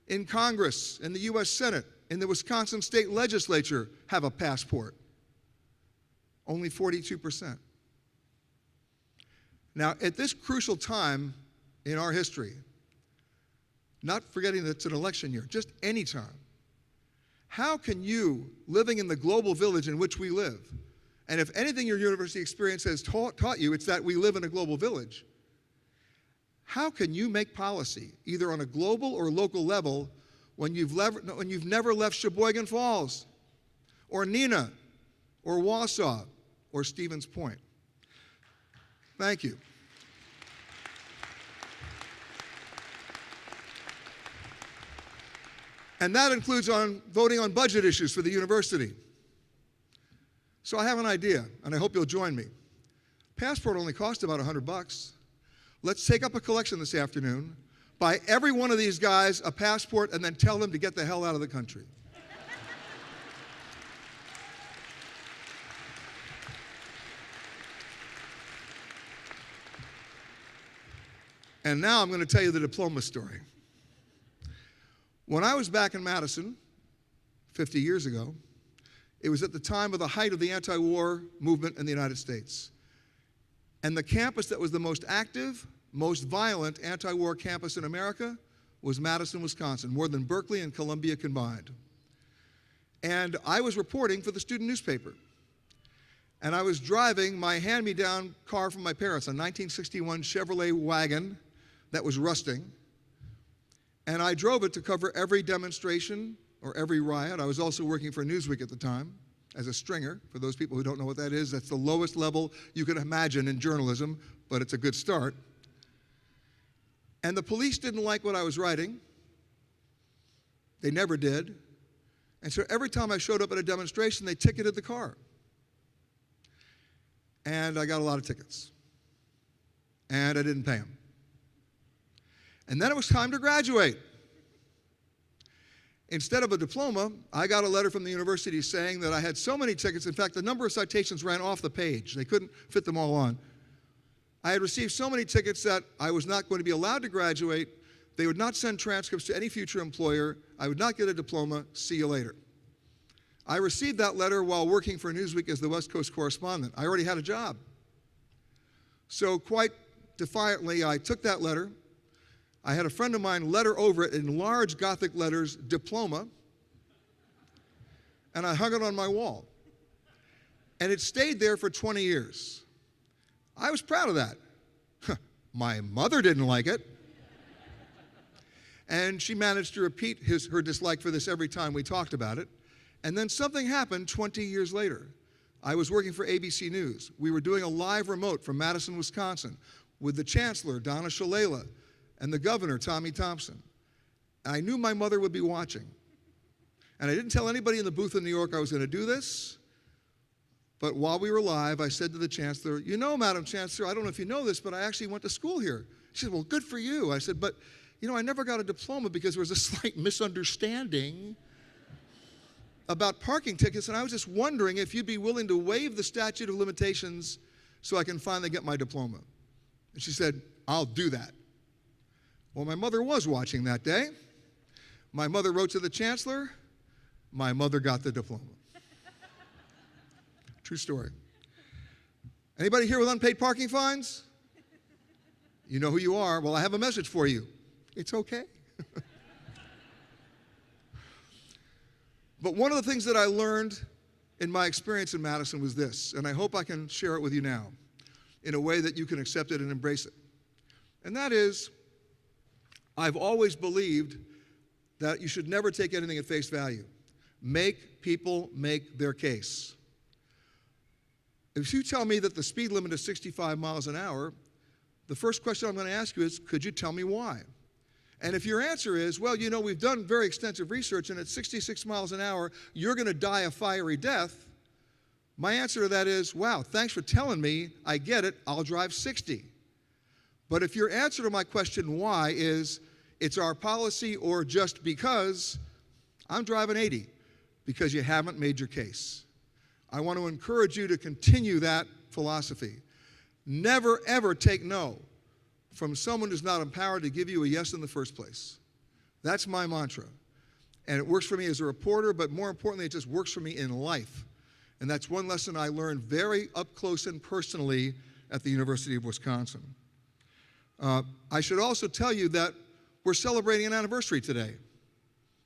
in Congress, in the U.S. Senate, in the Wisconsin State Legislature have a passport? Only 42%. Now, at this crucial time in our history, not forgetting that it's an election year, just any time, how can you, living in the global village in which we live, and if anything your university experience has taught you, it's that we live in a global village, how can you make policy, either on a global or local level, when you've never left Sheboygan Falls, or Neenah, or Wausau, or Stevens Point? Thank you. And that includes on voting on budget issues for the university. So I have an idea, and I hope you'll join me. Passport only costs about $100. Let's take up a collection this afternoon, buy every one of these guys a passport, and then tell them to get the hell out of the country. And now I'm going to tell you the diploma story. When I was back in Madison 50 years ago, it was at the time of the height of the anti-war movement in the United States. And the campus that was the most active, most violent anti-war campus in America was Madison, Wisconsin, more than Berkeley and Columbia combined. And I was reporting for the student newspaper. And I was driving my hand-me-down car from my parents, a 1961 Chevrolet wagon that was rusting. And I drove it to cover every demonstration or every riot. I was also working for Newsweek at the time as a stringer. For those people who don't know what that is, that's the lowest level you can imagine in journalism, but it's a good start. And the police didn't like what I was writing. They never did. And so every time I showed up at a demonstration, they ticketed the car. And I got a lot of tickets. And I didn't pay them. And then it was time to graduate. Instead of a diploma, I got a letter from the university saying that I had so many tickets. In fact, the number of citations ran off the page. They couldn't fit them all on. I had received so many tickets that I was not going to be allowed to graduate. They would not send transcripts to any future employer. I would not get a diploma. See you later. I received that letter while working for Newsweek as the West Coast correspondent. I already had a job. So quite defiantly, I took that letter. I had a friend of mine letter over it in large Gothic letters, diploma, and I hung it on my wall. And it stayed there for 20 years. I was proud of that. My mother didn't like it. And she managed to repeat her dislike for this every time we talked about it. And then something happened 20 years later. I was working for ABC News. We were doing a live remote from Madison, Wisconsin, with the chancellor, Donna Shalala, and the governor, Tommy Thompson. I knew my mother would be watching. And I didn't tell anybody in the booth in New York I was going to do this. But while we were live, I said to the chancellor, you know, Madam Chancellor, I don't know if you know this, but I actually went to school here. She said, well, good for you. I said, but, you know, I never got a diploma because there was a slight misunderstanding about parking tickets, and I was just wondering if you'd be willing to waive the statute of limitations so I can finally get my diploma. And she said, I'll do that. Well, my mother was watching that day. My mother wrote to the chancellor. My mother got the diploma. True story. Anybody here with unpaid parking fines? You know who you are. Well, I have a message for you. It's okay. But one of the things that I learned in my experience in Madison was this, and I hope I can share it with you now in a way that you can accept it and embrace it. And that is, I've always believed that you should never take anything at face value. Make people make their case. If you tell me that the speed limit is 65 miles an hour, the first question I'm going to ask you is, could you tell me why? And if your answer is, well, you know, we've done very extensive research and at 66 miles an hour, you're going to die a fiery death, my answer to that is, wow, thanks for telling me. I get it. I'll drive 60. But if your answer to my question why is, it's our policy or just because, I'm driving 80 because you haven't made your case. I want to encourage you to continue that philosophy. Never, ever take no from someone who's not empowered to give you a yes in the first place. That's my mantra. And it works for me as a reporter, but more importantly, it just works for me in life. And that's one lesson I learned very up close and personally at the University of Wisconsin. I should also tell you that we're celebrating an anniversary today.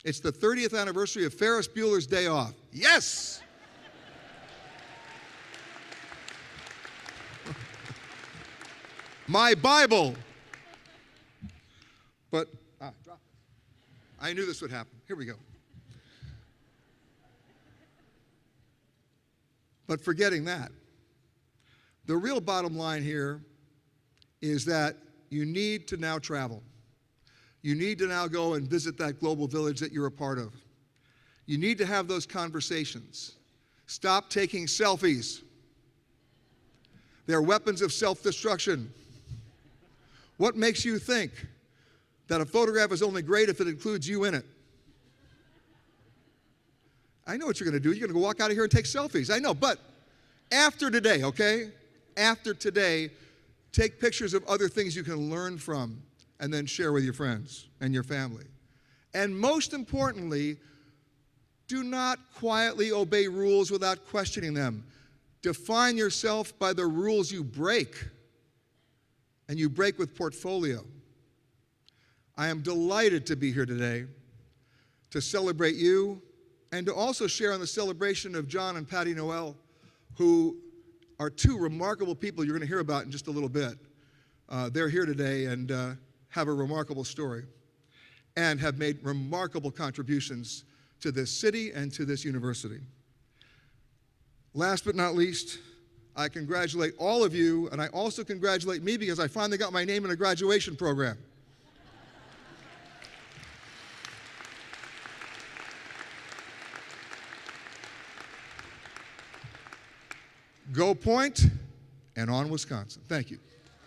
It's the 30th anniversary of Ferris Bueller's Day Off. Yes! My Bible. But, drop it. I knew this would happen. Here we go. But forgetting that, the real bottom line here is that you need to now travel. You need to now go and visit that global village that you're a part of. You need to have those conversations. Stop taking selfies. They're weapons of self-destruction. What makes you think that a photograph is only great if it includes you in it? I know what you're going to do. You're going to go walk out of here and take selfies. I know, but after today, okay? After today, take pictures of other things you can learn from and then share with your friends and your family. And most importantly, do not quietly obey rules without questioning them. Define yourself by the rules you break, and you break with portfolio. I am delighted to be here today to celebrate you and to also share in the celebration of John and Patty Noel, who are two remarkable people you're going to hear about in just a little bit. They're here today and have a remarkable story and have made remarkable contributions to this city and to this university. Last but not least, I congratulate all of you, and I also congratulate me because I finally got my name in a graduation program. Go Point, and on Wisconsin. Thank you.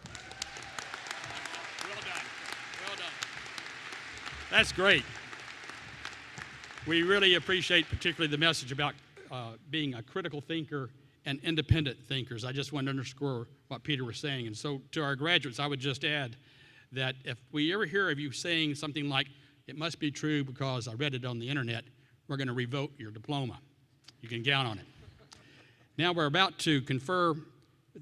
Well done. Well done. That's great. We really appreciate particularly the message about being a critical thinker and independent thinkers. I just want to underscore what Peter was saying. And so to our graduates, I would just add that if we ever hear of you saying something like, it must be true because I read it on the internet, we're going to revoke your diploma. You can count on it. Now we're about to confer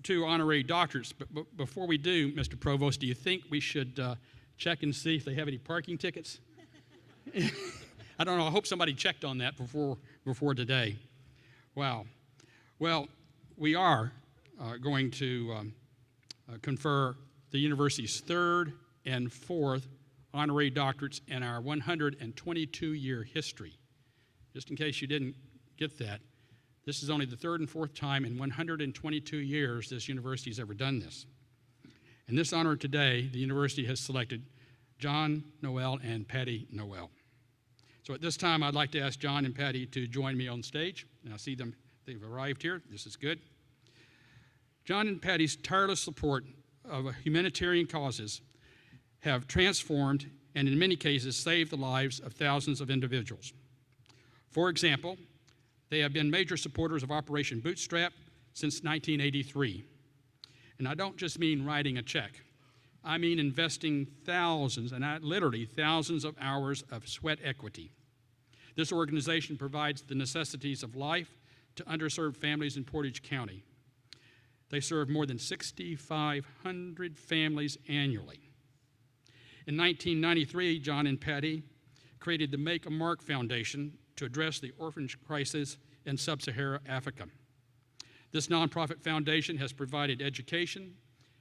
two honorary doctorates, but before we do, Mr. Provost, do you think we should check and see if they have any parking tickets? I don't know, I hope somebody checked on that before today. Wow. Well, we are going to confer the university's third and fourth honorary doctorates in our 122-year history. Just in case you didn't get that, this is only the third and fourth time in 122 years this university has ever done this. In this honor today, the university has selected John Noel and Patty Noel. So at this time, I'd like to ask John and Patty to join me on stage. And I see them, they've arrived here. This is good. John and Patty's tireless support of humanitarian causes have transformed and in many cases saved the lives of thousands of individuals. For example, they have been major supporters of Operation Bootstrap since 1983. And I don't just mean writing a check. I mean investing thousands, and literally thousands of hours of sweat equity. This organization provides the necessities of life to underserved families in Portage County. They serve more than 6,500 families annually. In 1993, John and Patty created the Make a Mark Foundation to address the orphan crisis in sub-Saharan Africa. This nonprofit foundation has provided education,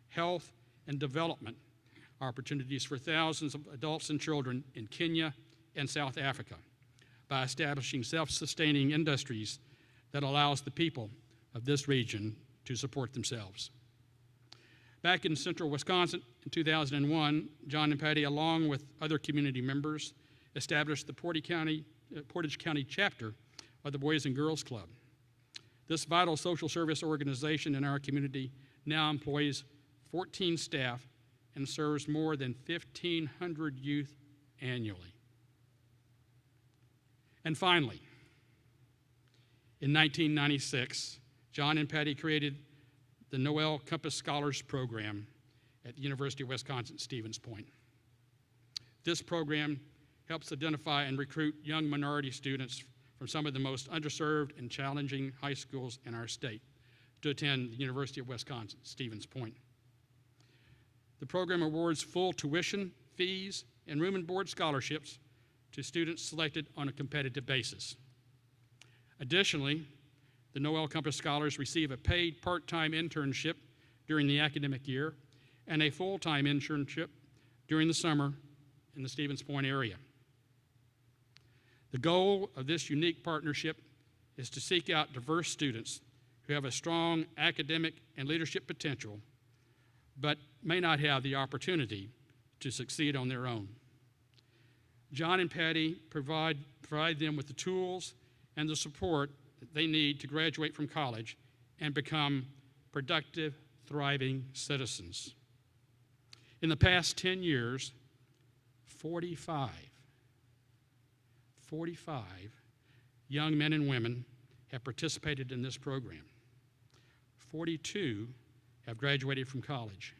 health, and development opportunities for thousands of adults and children in Kenya and South Africa by establishing self-sustaining industries that allows the people of this region to support themselves. Back in central Wisconsin in 2001, John and Patty, along with other community members, established the Portage County chapter of the Boys and Girls Club. This vital social service organization in our community now employs 14 staff and serves more than 1,500 youth annually. And finally, in 1996, John and Patty created the Noel Compass Scholars Program at the University of Wisconsin-Stevens Point. This program helps identify and recruit young minority students from some of the most underserved and challenging high schools in our state to attend the University of Wisconsin-Stevens Point. The program awards full tuition, fees, and room and board scholarships to students selected on a competitive basis. Additionally, the Noel Compass Scholars receive a paid part-time internship during the academic year and a full-time internship during the summer in the Stevens Point area. The goal of this unique partnership is to seek out diverse students who have a strong academic and leadership potential, but may not have the opportunity to succeed on their own. John and Patty provide them with the tools and the support that they need to graduate from college and become productive, thriving citizens. In the past 10 years, 45 young men and women have participated in this program. 42 have graduated from college.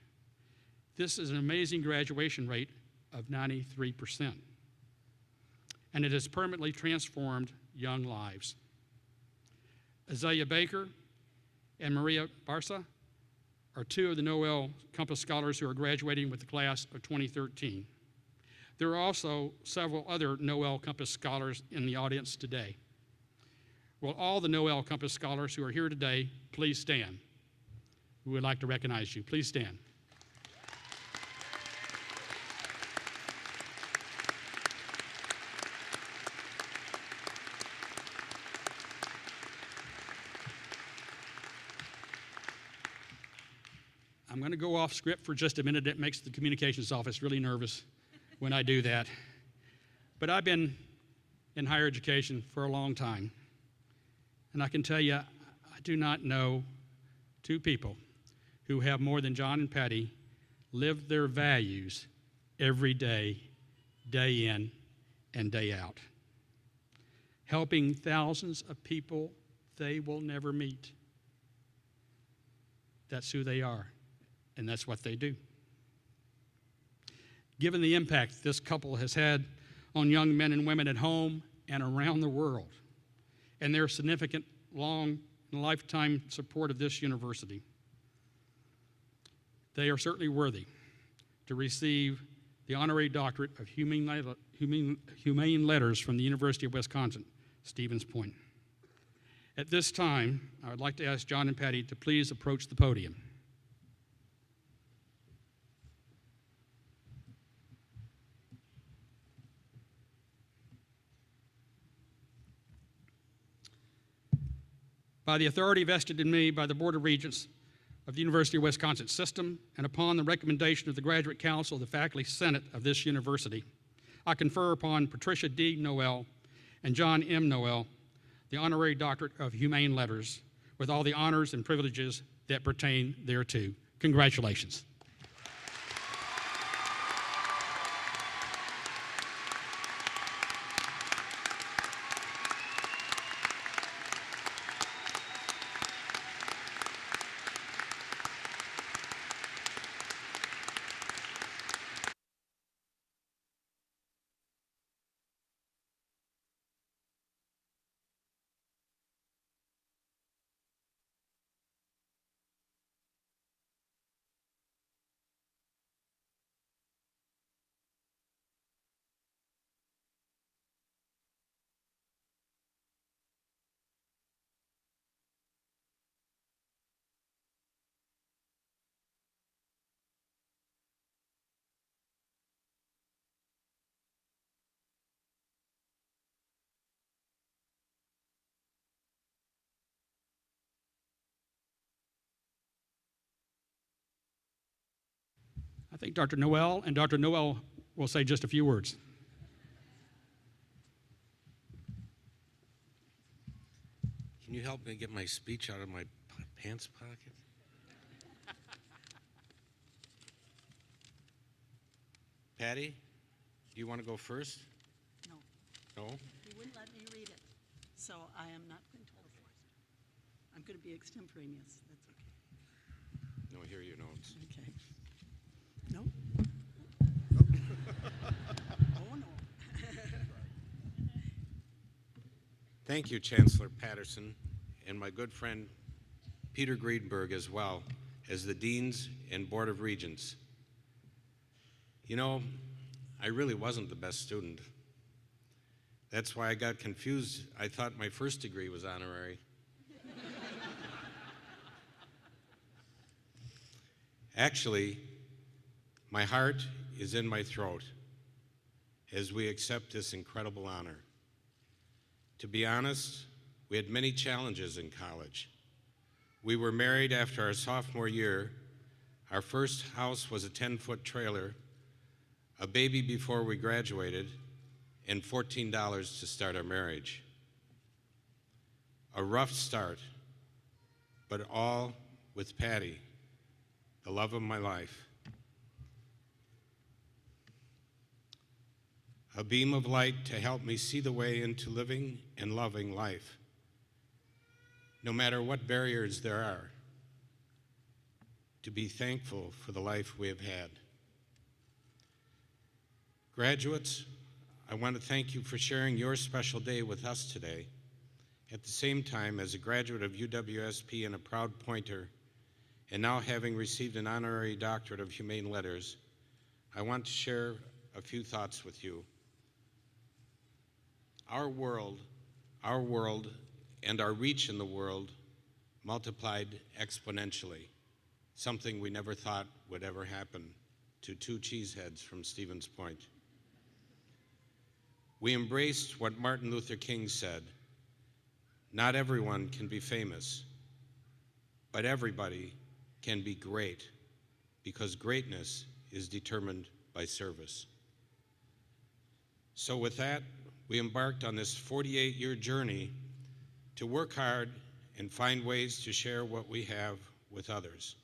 This is an amazing graduation rate of 93%, and it has permanently transformed young lives. Azalea Baker and Maria Barca are two of the Noel Compass Scholars who are graduating with the class of 2013. There are also several other Noel Compass Scholars in the audience today. Will all the Noel Compass Scholars who are here today please stand? We would like to recognize you. Please stand. I'm going to go off script for just a minute. It makes the communications office really nervous when I do that. But I've been in higher education for a long time, and I can tell you, I do not know two people who have more than John and Patty live their values every day, day in and day out, helping thousands of people they will never meet. That's who they are, and that's what they do. Given the impact this couple has had on young men and women at home and around the world, and their significant long and lifetime support of this university, they are certainly worthy to receive the honorary doctorate of humane letters from the University of Wisconsin-Stevens Point. At this time, I would like to ask John and Patty to please approach the podium. By the authority vested in me by the Board of Regents of the University of Wisconsin System, and upon the recommendation of the Graduate Council of the Faculty Senate of this university, I confer upon Patricia D. Noel and John M. Noel the honorary doctorate of humane letters with all the honors and privileges that pertain thereto. Congratulations. think Dr. Noel, and Dr. Noel will say just a few words. Can you help me get my speech out of my pants pocket? Patty, do you want to go first? No, No? he wouldn't let me read it, so I am not going to. I'm going to be extemporaneous, that's okay. No, here are your notes. Okay. No? Oh, no. Thank you, Chancellor Patterson, and my good friend Peter Greenberg, as well as the Deans and Board of Regents. You know, I really wasn't the best student. That's why I got confused. I thought my first degree was honorary. Actually, my heart is in my throat as we accept this incredible honor. To be honest, we had many challenges in college. We were married after our sophomore year. Our first house was a 10-foot trailer, a baby before we graduated, and $14 to start our marriage. A rough start, but all with Patty, the love of my life. A beam of light to help me see the way into living and loving life, no matter what barriers there are, to be thankful for the life we have had. Graduates, I want to thank you for sharing your special day with us today. At the same time, as a graduate of UWSP and a proud Pointer, and now having received an honorary doctorate of humane letters, I want to share a few thoughts with you. Our world, and our reach in the world multiplied exponentially, something we never thought would ever happen to two cheeseheads from Stevens Point. We embraced what Martin Luther King said: not everyone can be famous, but everybody can be great, because greatness is determined by service. So with that, we embarked on this 48-year journey to work hard and find ways to share what we have with others.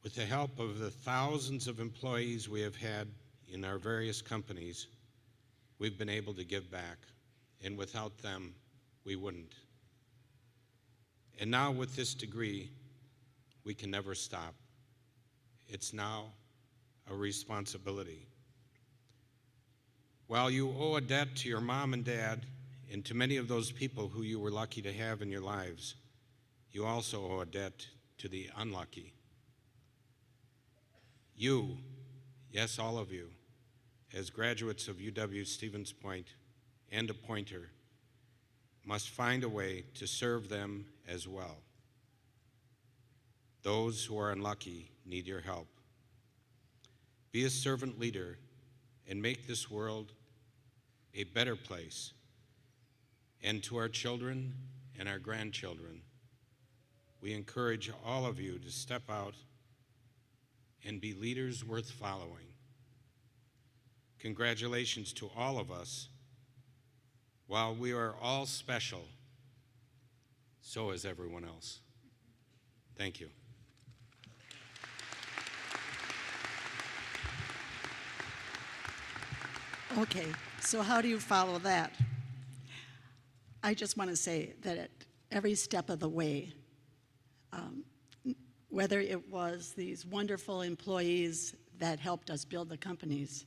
With the help of the thousands of employees we have had in our various companies, we've been able to give back, and without them, we wouldn't. And now with this degree, we can never stop. It's now a responsibility. While you owe a debt to your mom and dad and to many of those people who you were lucky to have in your lives, you also owe a debt to the unlucky. You, yes, all of you, as graduates of UW Stevens Point and a Pointer, must find a way to serve them as well. Those who are unlucky need your help. Be a servant leader and make this world a better place. And to our children and our grandchildren, we encourage all of you to step out and be leaders worth following. Congratulations to all of us. While we are all special, so is everyone else. Thank you. Okay, so how do you follow that? I just want to say that at every step of the way, whether it was these wonderful employees that helped us build the companies,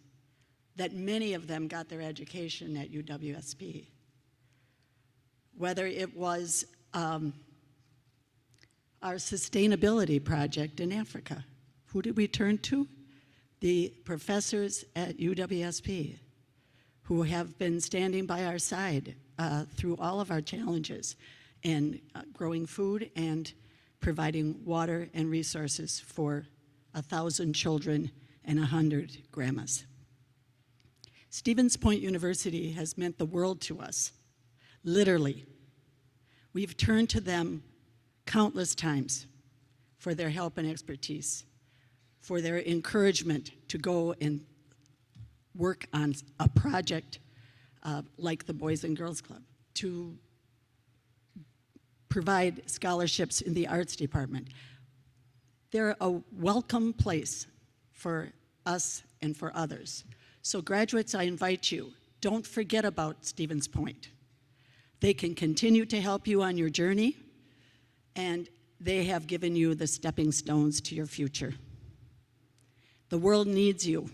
that many of them got their education at UWSP, whether it was our sustainability project in Africa. Who did we turn to? The professors at UWSP, who have been standing by our side through all of our challenges in growing food and providing water and resources for 1,000 children and 100 grandmas. Stevens Point University has meant the world to us, literally. We've turned to them countless times for their help and expertise. for their encouragement to go and work on a project like the Boys and Girls Club, to provide scholarships in the arts department. They're a welcome place for us and for others. So graduates, I invite you, don't forget about Stevens Point. They can continue to help you on your journey, and they have given you the stepping stones to your future. The world needs you,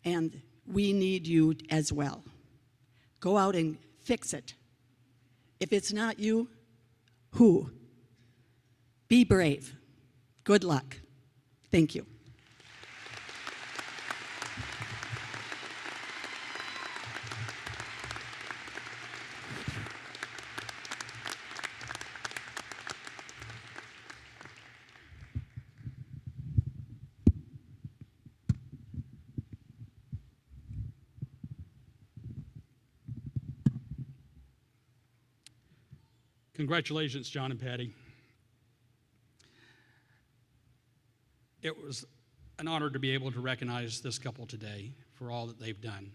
and we need you as well. Go out and fix it. If it's not you, who? Be brave. Good luck. Thank you. Congratulations, John and Patty. It was an honor to be able to recognize this couple today for all that they've done.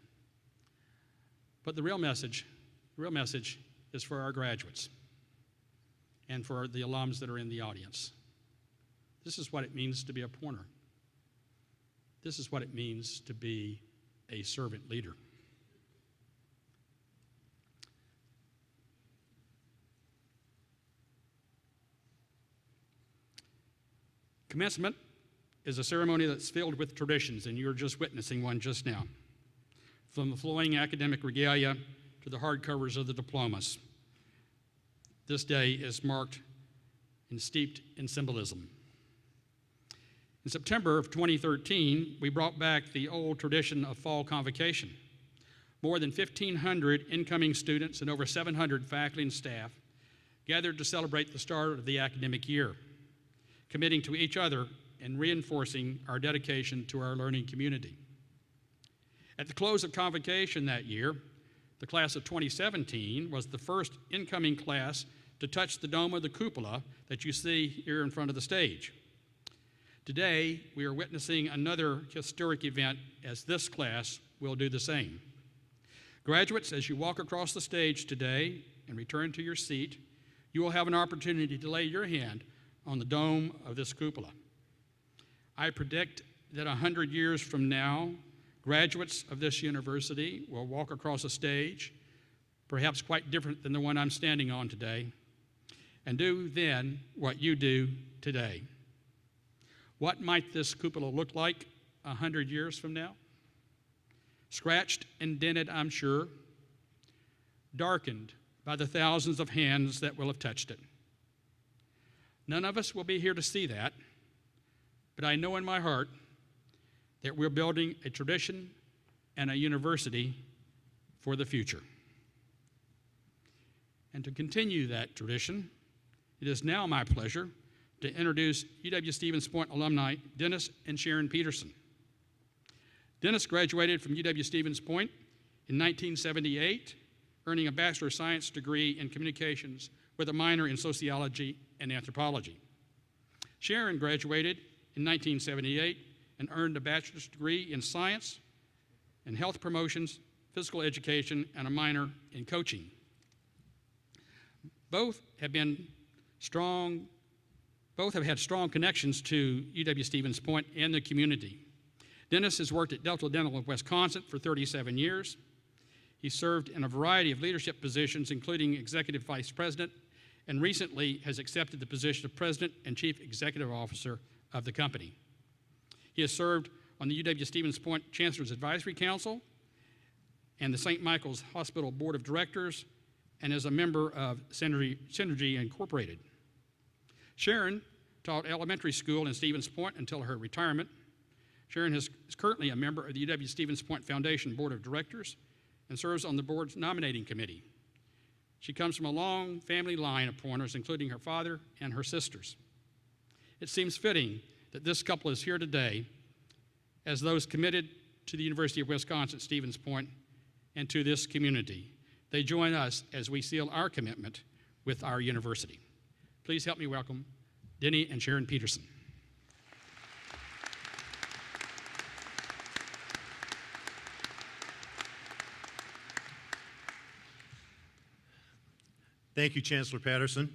But the real message is for our graduates and for the alums that are in the audience. This is what it means to be a Pointer. This is what it means to be a servant leader. Commencement is a ceremony that's filled with traditions, and you're just witnessing one just now. From the flowing academic regalia to the hardcovers of the diplomas, this day is marked and steeped in symbolism. In September of 2013, we brought back the old tradition of fall convocation. More than 1,500 incoming students and over 700 faculty and staff gathered to celebrate the start of the academic year, committing to each other and reinforcing our dedication to our learning community. At the close of convocation that year, the class of 2017 was the first incoming class to touch the dome of the cupola that you see here in front of the stage. Today, we are witnessing another historic event as this class will do the same. Graduates, as you walk across the stage today and return to your seat, you will have an opportunity to lay your hand on the dome of this cupola. I predict that 100 years from now, graduates of this university will walk across a stage, perhaps quite different than the one I'm standing on today, and do then what you do today. What might this cupola look like 100 years from now? Scratched and dented, I'm sure, darkened by the thousands of hands that will have touched it. None of us will be here to see that, but I know in my heart that we're building a tradition and a university for the future. And to continue that tradition, it is now my pleasure to introduce UW-Stevens Point alumni Dennis and Sharon Peterson. Dennis graduated from UW-Stevens Point in 1978, earning a Bachelor of Science degree in communications with a minor in sociology and anthropology. Sharon graduated in 1978 and earned a bachelor's degree in science and health promotions, physical education, and a minor in coaching. Both have had strong connections to UW-Stevens Point and the community. Dennis has worked at Delta Dental of Wisconsin for 37 years. He served in a variety of leadership positions, including executive vice president, and recently has accepted the position of president and chief executive officer of the company. He has served on the UW-Stevens Point Chancellor's Advisory Council and the St. Michael's Hospital Board of Directors, and is a member of Synergy Incorporated. Sharon taught elementary school in Stevens Point until her retirement. Sharon is currently a member of the UW-Stevens Point Foundation Board of Directors and serves on the board's nominating committee. She comes from a long family line of Pointers, including her father and her sisters. It seems fitting that this couple is here today as those committed to the University of Wisconsin-Stevens Point and to this community. They join us as we seal our commitment with our university. Please help me welcome Denny and Sharon Peterson. Thank you, Chancellor Patterson.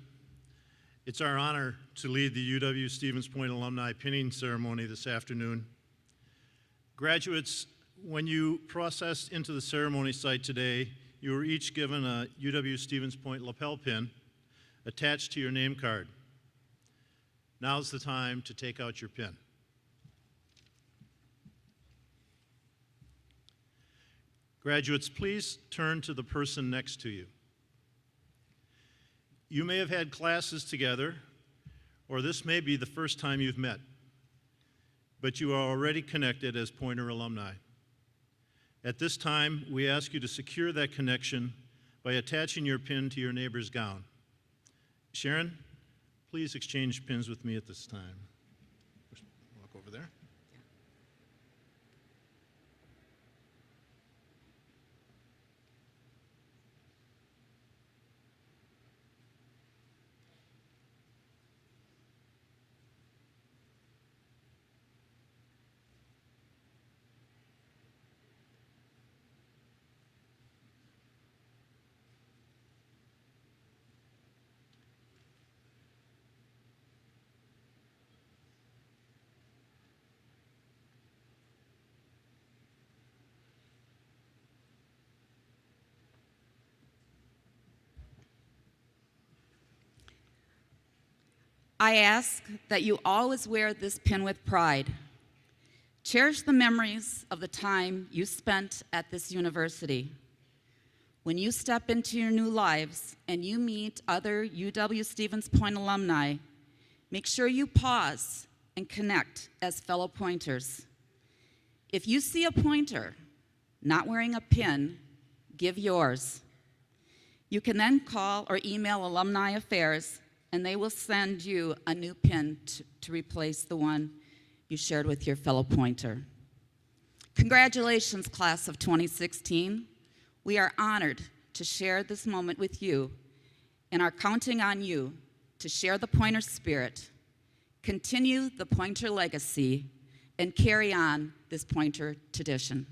It's our honor to lead the UW Stevens Point Alumni Pinning Ceremony this afternoon. Graduates, when you processed into the ceremony site today, you were each given a UW Stevens Point lapel pin attached to your name card. Now's the time to take out your pin. Graduates, please turn to the person next to you. You may have had classes together, or this may be the first time you've met, but you are already connected as Pointer alumni. At this time, we ask you to secure that connection by attaching your pin to your neighbor's gown. Sharon, please exchange pins with me at this time. Walk over there. I ask that you always wear this pin with pride. Cherish the memories of the time you spent at this university. When you step into your new lives and you meet other UW Stevens Point alumni, make sure you pause and connect as fellow Pointers. If you see a Pointer not wearing a pin, give yours. You can then call or email Alumni Affairs and they will send you a new pin to replace the one you shared with your fellow Pointer. Congratulations, class of 2016. We are honored to share this moment with you and are counting on you to share the Pointer spirit, continue the Pointer legacy, and carry on this Pointer tradition.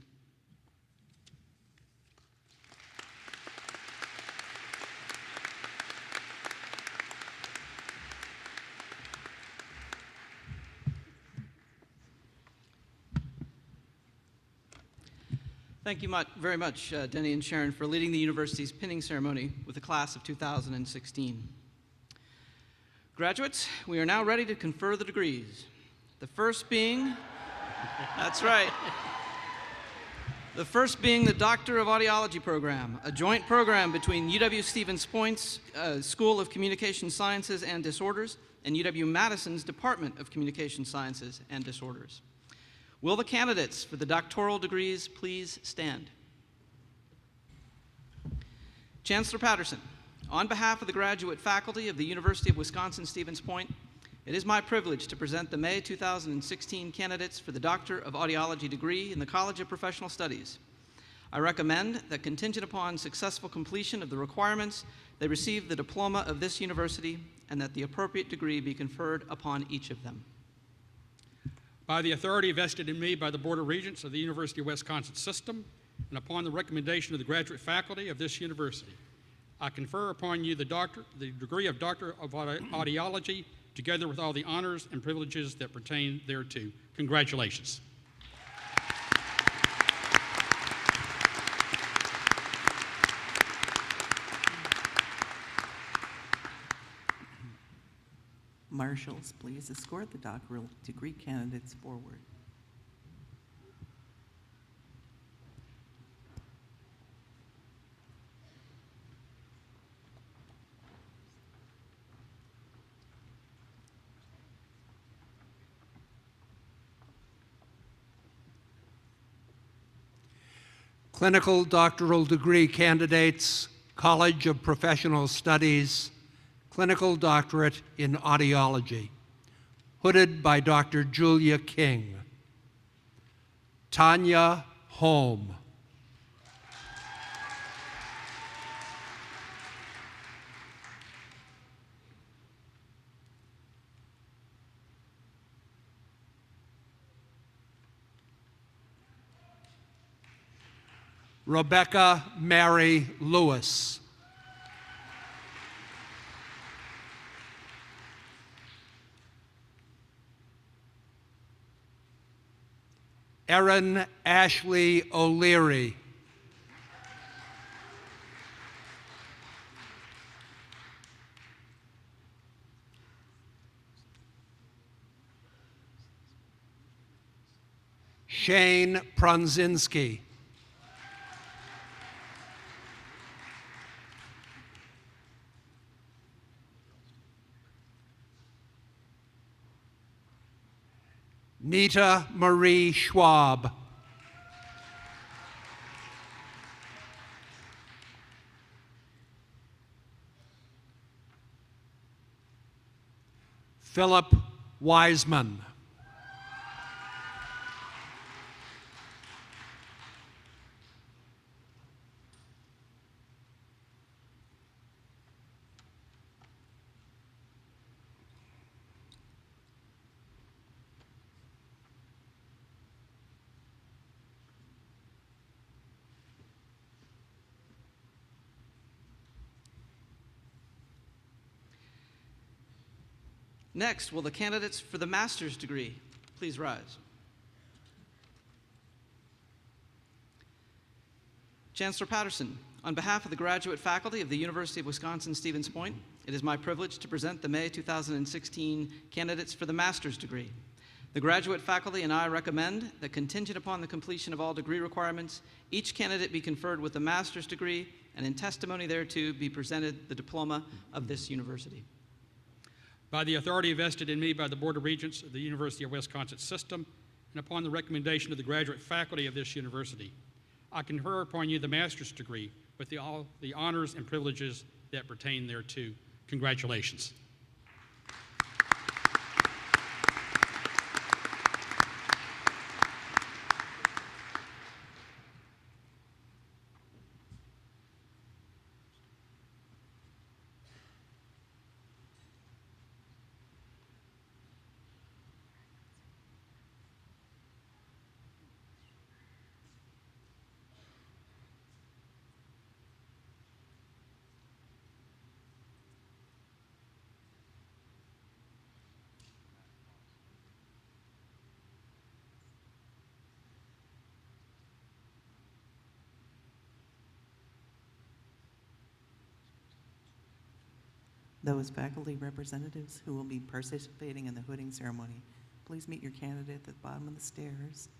Thank you very much, Denny and Sharon, for leading the university's pinning ceremony with the class of 2016. Graduates, we are now ready to confer the degrees. The first being, that's right, the first being the Doctor of Audiology program, a joint program between UW Stevens Point's School of Communication Sciences and Disorders and UW-Madison's Department of Communication Sciences and Disorders. Will the candidates for the doctoral degrees please stand? Chancellor Patterson, on behalf of the graduate faculty of the University of Wisconsin-Stevens Point, it is my privilege to present the May 2016 candidates for the Doctor of Audiology degree in the College of Professional Studies. I recommend that contingent upon successful completion of the requirements, they receive the diploma of this university and that the appropriate degree be conferred upon each of them. By the authority vested in me by the Board of Regents of the University of Wisconsin System, and upon the recommendation of the graduate faculty of this university, I confer upon you the degree of Doctor of Audiology, together with all the honors and privileges that pertain thereto. Congratulations. Marshals, please escort the doctoral degree candidates forward. Clinical doctoral degree candidates, College of Professional Studies, Clinical Doctorate in Audiology, hooded by Dr. Julia King. Tanya Holm. Rebecca Mary Lewis. Erin Ashley O'Leary. Shane Prunzinski. Nita Marie Schwab. Philip Wiseman. Next, will the candidates for the master's degree please rise? Chancellor Patterson, on behalf of the graduate faculty of the University of Wisconsin-Stevens Point, it is my privilege to present the May 2016 candidates for the master's degree. The graduate faculty and I recommend that, contingent upon the completion of all degree requirements, each candidate be conferred with a master's degree, and in testimony thereto be presented the diploma of this university. By the authority vested in me by the Board of Regents of the University of Wisconsin System, and upon the recommendation of the graduate faculty of this university, I confer upon you the master's degree with all the honors and privileges that pertain thereto. Congratulations. Those faculty representatives who will be participating in the hooding ceremony, please meet your candidate at the bottom of the stairs.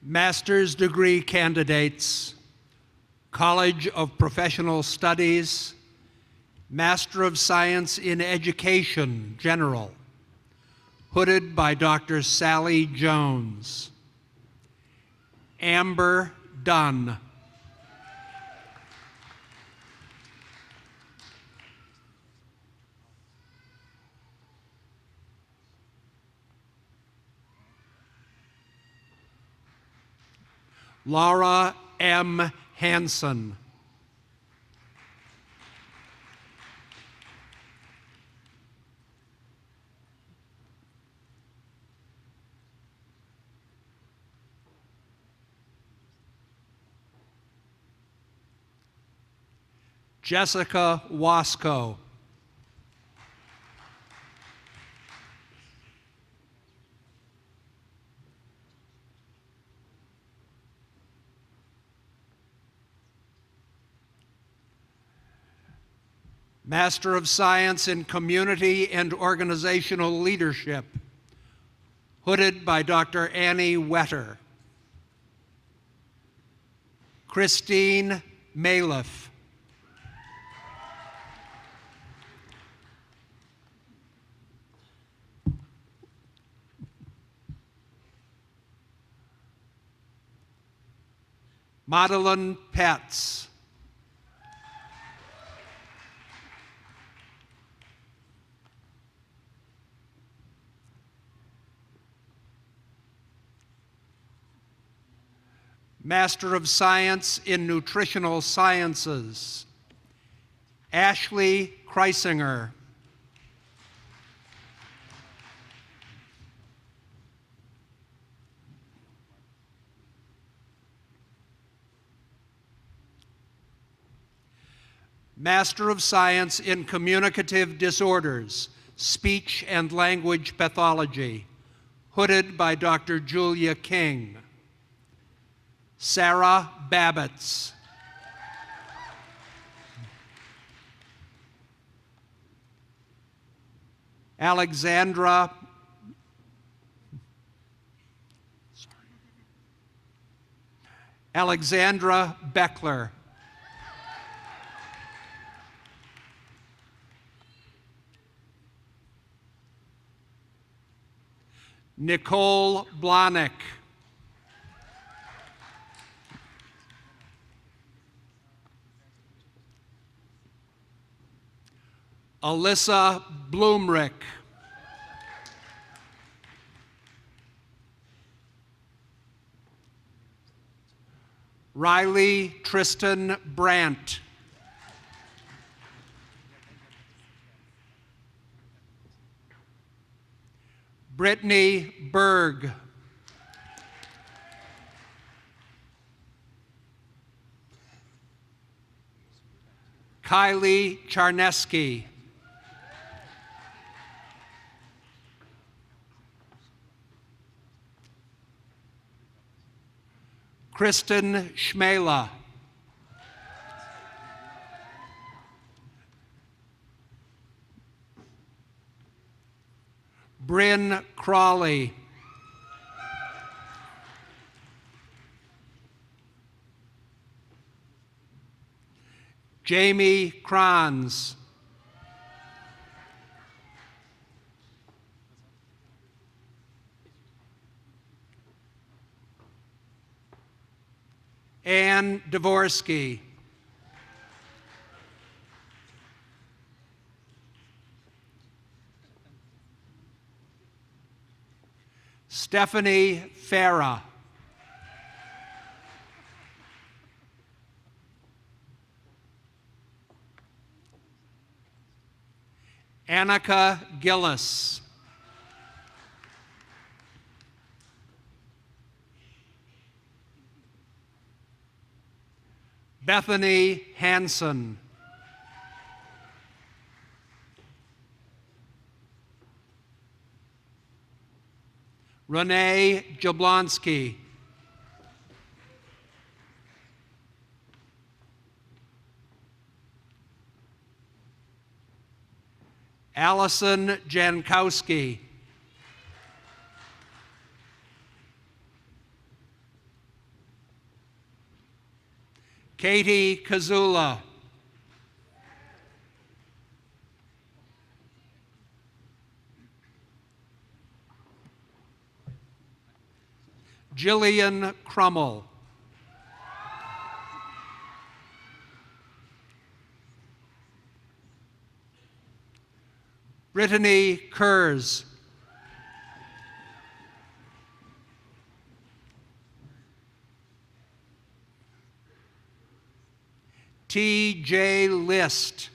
Master's degree candidates, College of Professional Studies, Master of Science in Education, General, hooded by Dr. Sally Jones. Amber Dunn. Laura M. Hansen. Jessica Wasco. Master of Science in Community and Organizational Leadership, hooded by Dr. Annie Wetter. Christine Maliff. Madeline Petz. Master of Science in Nutritional Sciences, Ashley Kreisinger. Master of Science in Communicative Disorders, Speech and Language Pathology, hooded by Dr. Julia King. Sarah Babbitts. Alexandra Beckler. Nicole Blahnik. Alyssa Bloomrick. Riley Tristan Brandt. Brittany Berg. Kylie Charneski. Kristen Schmela. Bryn Crawley. Jamie Kranz. Ann Dvorsky. Stephanie Farah. Annika Gillis. Bethany Hanson. Renee Jablonski. Allison Jankowski. Katie Kazula. Jillian Crummel. Brittany Kurz. T.J. List.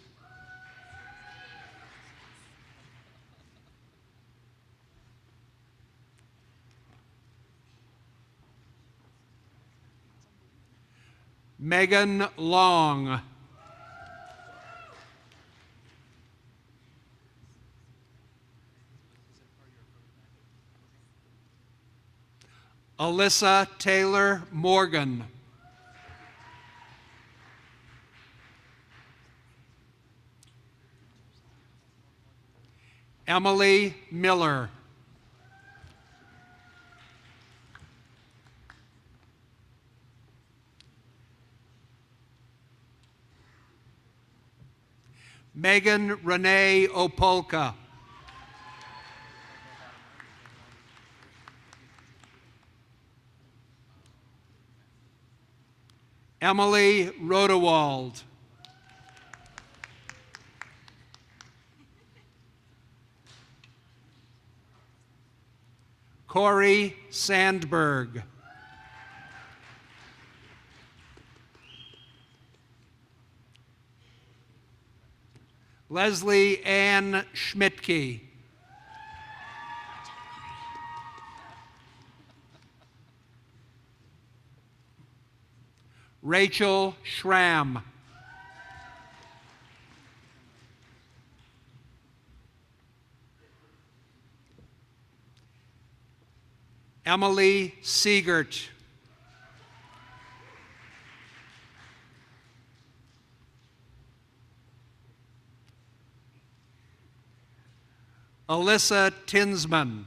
Megan Long. Alyssa Taylor Morgan. Emily Miller. Megan Renee Opolka. Emily Rodewald. Corey Sandberg. Leslie Ann Schmidtke. Rachel Schramm. Emily Siegert. Alyssa Tinsman.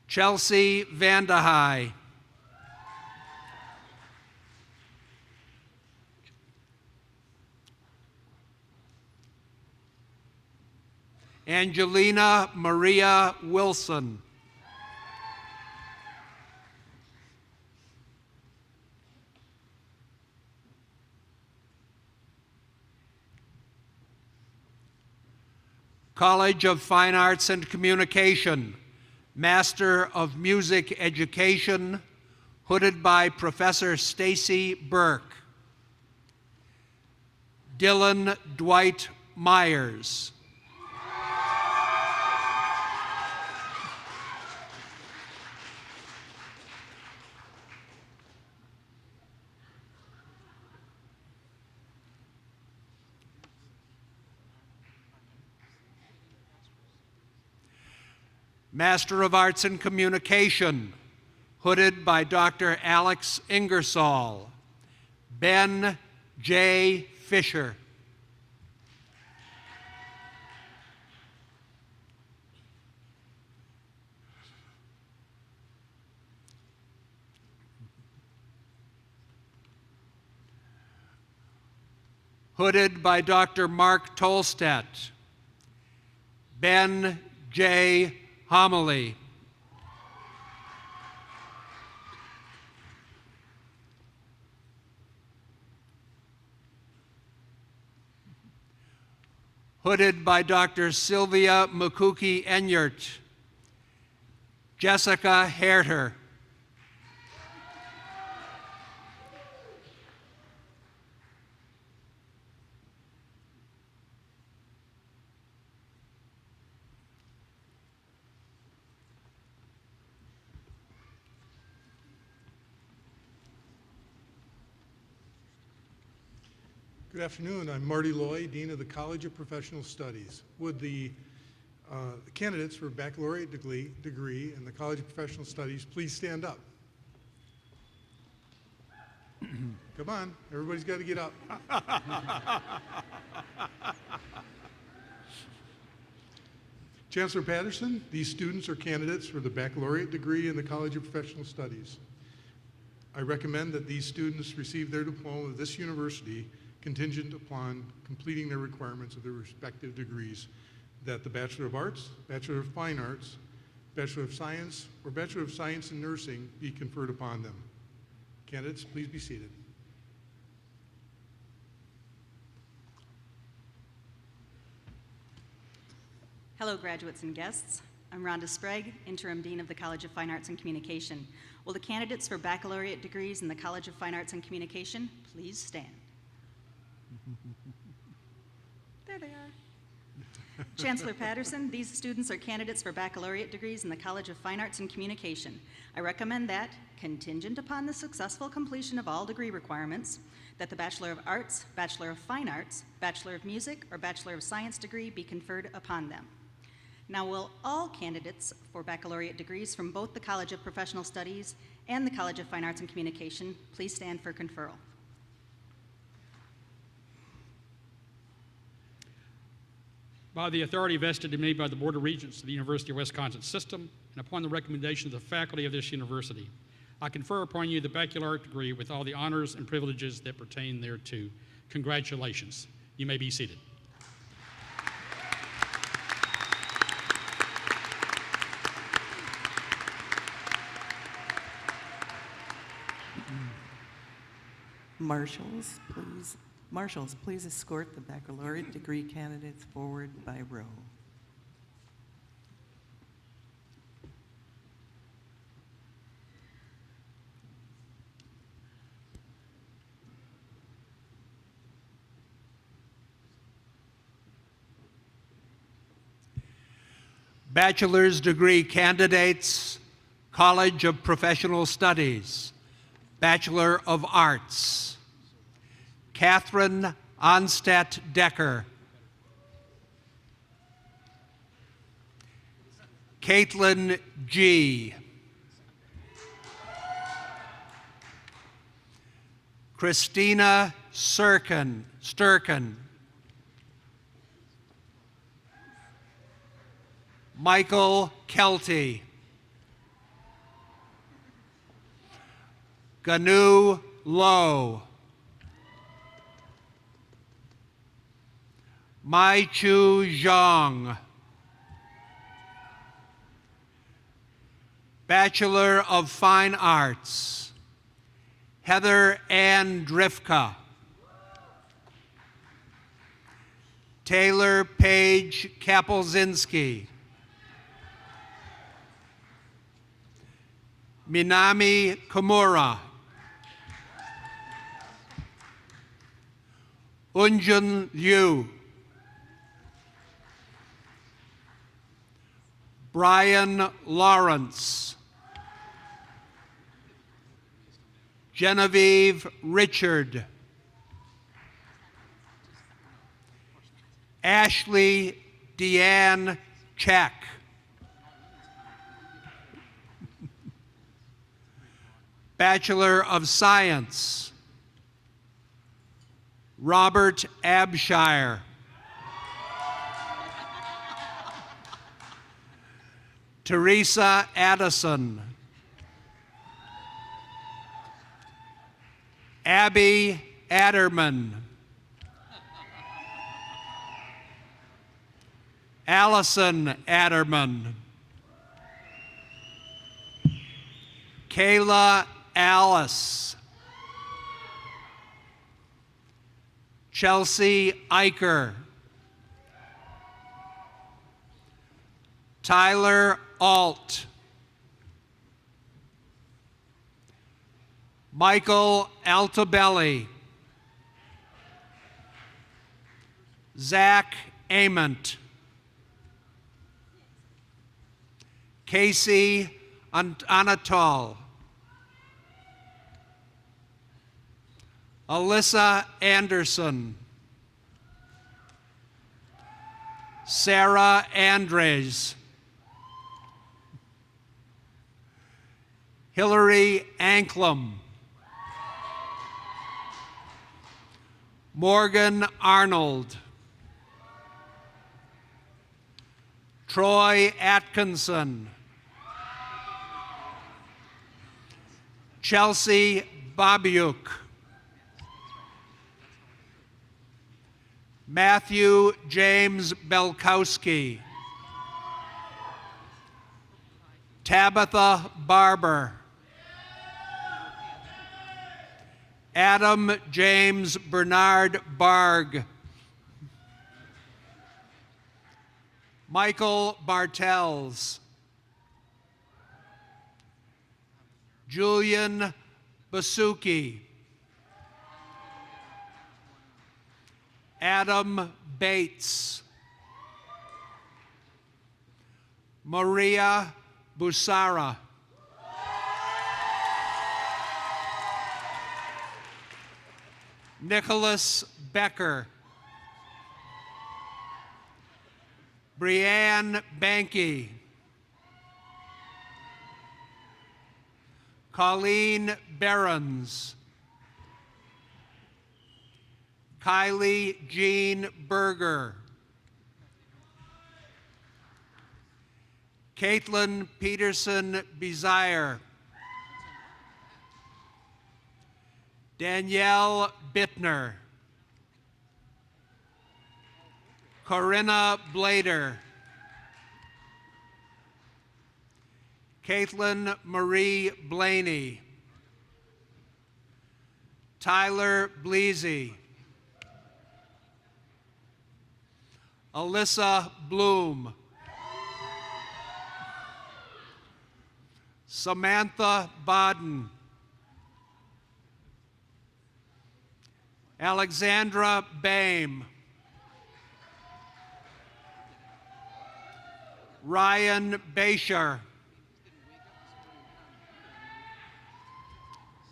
Chelsea Vandehei. Angelina Maria Wilson. College of Fine Arts and Communication, Master of Music Education, hooded by Professor Stacy Burke. Dylan Dwight Myers. Master of Arts in Communication, hooded by Dr. Alex Ingersoll. Ben J. Fisher. Hooded by Dr. Mark Tolstedt. Ben J. Homily. Hooded by Dr. Sylvia Makuki Enyart. Jessica Herter. Good afternoon. I'm Marty Loy, Dean of the College of Professional Studies. Would the candidates for baccalaureate degree in the College of Professional Studies please stand up? Come on, everybody's got to get up. Chancellor Patterson, these students are candidates for the baccalaureate degree in the College of Professional Studies. I recommend that these students receive their diploma of this university contingent upon completing their requirements of their respective degrees, that the Bachelor of Arts, Bachelor of Fine Arts, Bachelor of Science, or Bachelor of Science in Nursing be conferred upon them. Candidates, please be seated. Hello, graduates and guests. I'm Rhonda Sprague, Interim Dean of the College of Fine Arts and Communication. Will the candidates for baccalaureate degrees in the College of Fine Arts and Communication please stand? There they are. Chancellor Patterson, these students are candidates for baccalaureate degrees in the College of Fine Arts and Communication. I recommend that, contingent upon the successful completion of all degree requirements, that the Bachelor of Arts, Bachelor of Fine Arts, Bachelor of Music, or Bachelor of Science degree be conferred upon them. Now, will all candidates for baccalaureate degrees from both the College of Professional Studies and the College of Fine Arts and Communication please stand for conferral? By the authority vested in me by the Board of Regents of the University of Wisconsin System, and upon the recommendation of the faculty of this university, I confer upon you the baccalaureate degree with all the honors and privileges that pertain thereto. Congratulations. You may be seated. Marshals, please escort the baccalaureate degree candidates forward by row. Bachelor's degree candidates, College of Professional Studies, Bachelor of Arts. Catherine Onstedt Decker. Caitlin G. Christina Sturkin. Michael Kelty. Ganu Low. Mai Chu Zhang. Bachelor of Fine Arts, Heather Ann Drifka. Taylor Paige Kapelzinski. Minami Kimura. Unjun Liu. Brian Lawrence. Genevieve Richard. Ashley Deanne Check. Bachelor of Science, Robert Abshire. Teresa Addison. Abby Adderman. Allison Adderman. Kayla Alice. Chelsea Eicher. Tyler Alt. Michael Altabelli. Zach Ament. Casey Anatol. Alyssa Anderson. Sarah Andres. Hillary Anklam. Morgan Arnold. Troy Atkinson. Chelsea Babiuk. Matthew James Belkowski. Tabitha Barber. Adam James Bernard Barg. Michael Bartels. Julian Basuki. Adam Bates. Maria Busara. Nicholas Becker. Brianne Banky. Colleen Behrens. Kylie Jean Berger. Caitlin Peterson Bezire. Danielle Bittner. Corinna Blader. Caitlin Marie Blaney. Tyler Bleasy. Alyssa Bloom. Samantha Bodden. Alexandra Bame. Ryan Basher.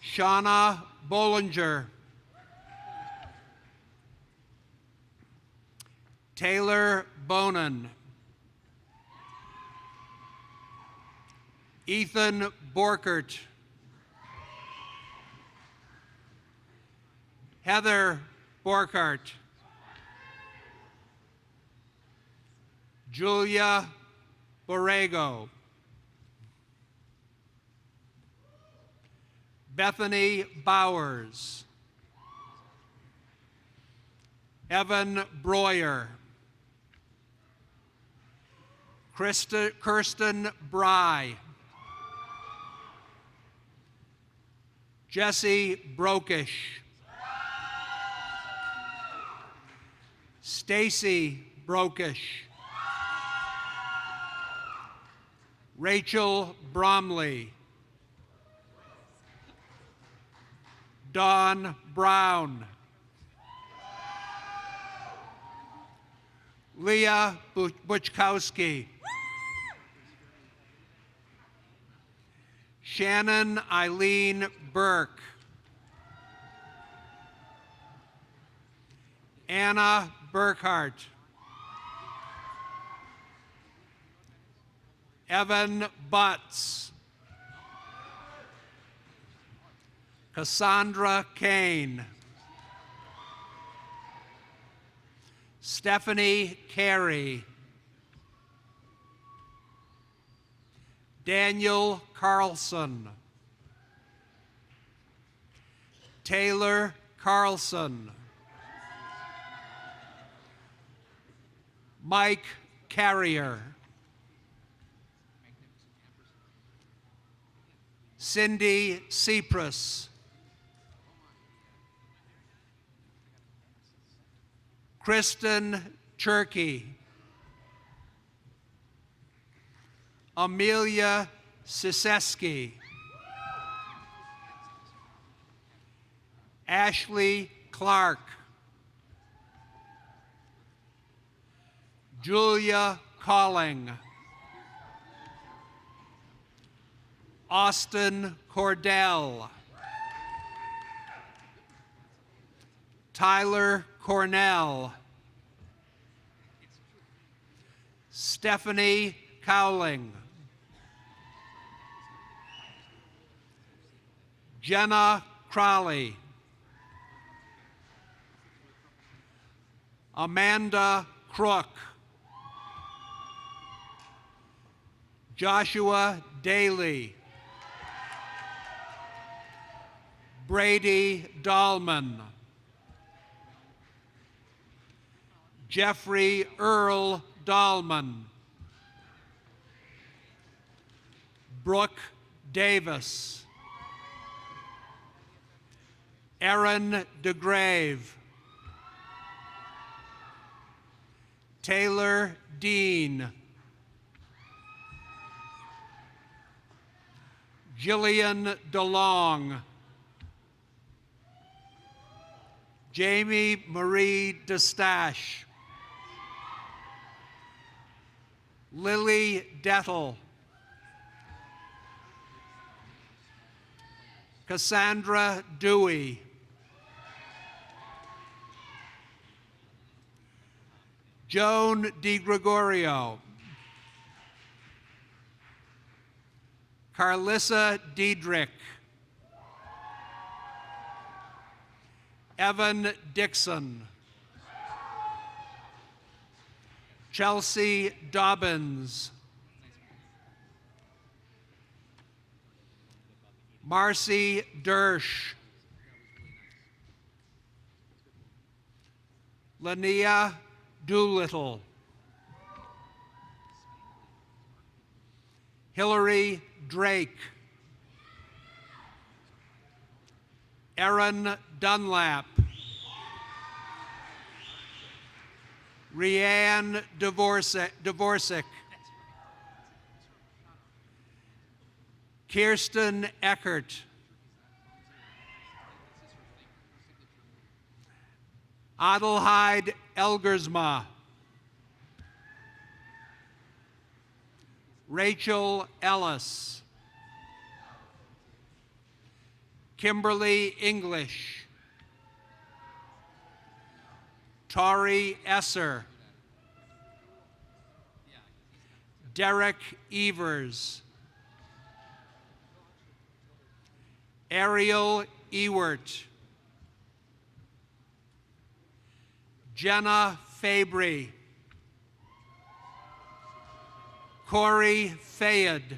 Shauna Bollinger. Taylor Bonin. Ethan Borkert. Heather Borkart. Julia Borrego. Bethany Bowers. Evan Breuer. Kirsten Bry. Jesse Brokish. Stacy Brokish. Rachel Bromley. Dawn Brown. Leah Butchkowski. Shannon Eileen Burke. Anna Burkhart. Evan Butts. Cassandra Kane. Stephanie Carey. Daniel Carlson. Taylor Carlson. Mike Carrier. Cindy Cyprus. Kristen Cherky. Amelia Siseski. Ashley Clark. Julia Calling. Austin Cordell. Tyler Cornell. Stephanie Cowling. Jenna Crowley. Amanda Crook. Joshua Daly. Brady Dahlman. Jeffrey Earl Dahlman. Brooke Davis. Aaron DeGrave. Taylor Dean. Jillian DeLong. Jamie Marie DeStache. Lily Dettel. Cassandra Dewey. Joan DiGregorio. Carlissa Diedrich. Evan Dixon. Chelsea Dobbins. Marcy Dersh. Lania Doolittle. Hillary Drake. Erin Dunlap. Rianne Dvorak. Kirsten Eckert. Adelheid Elgersma. Rachel Ellis. Kimberly English. Tori Esser. Derek Evers. Ariel Ewert. Jenna Fabry. Corey Fayed.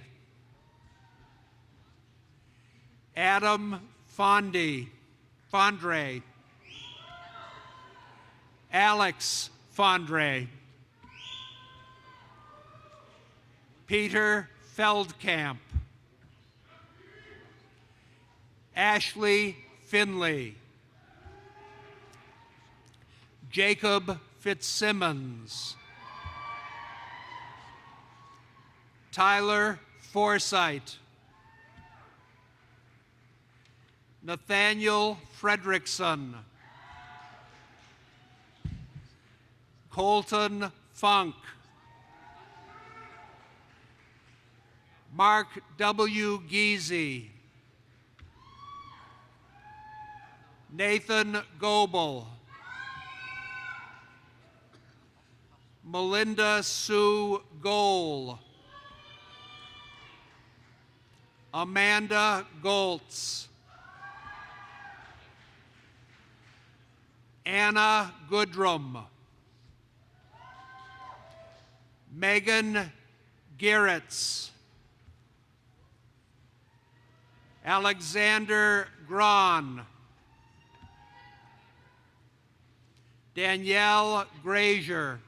Adam Fondre. Alex Fondre. Peter Feldkamp. Ashley Finley. Jacob Fitzsimmons. Tyler Forsythe. Nathaniel Fredrickson. Colton Funk. Mark W. Giese. Nathan Goebel. Melinda Sue Goal. Amanda Goltz. Anna Goodrum. Megan Gerritz. Alexander Grahn. Danielle Grazier.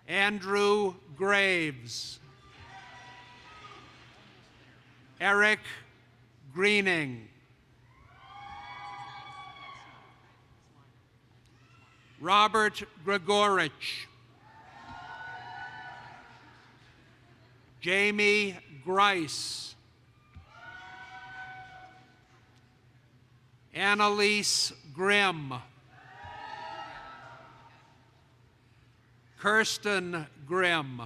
Andrew Graves. Eric Greening. Robert Gregorich. Jamie Grice. Annalise Grimm. Kirsten Grimm.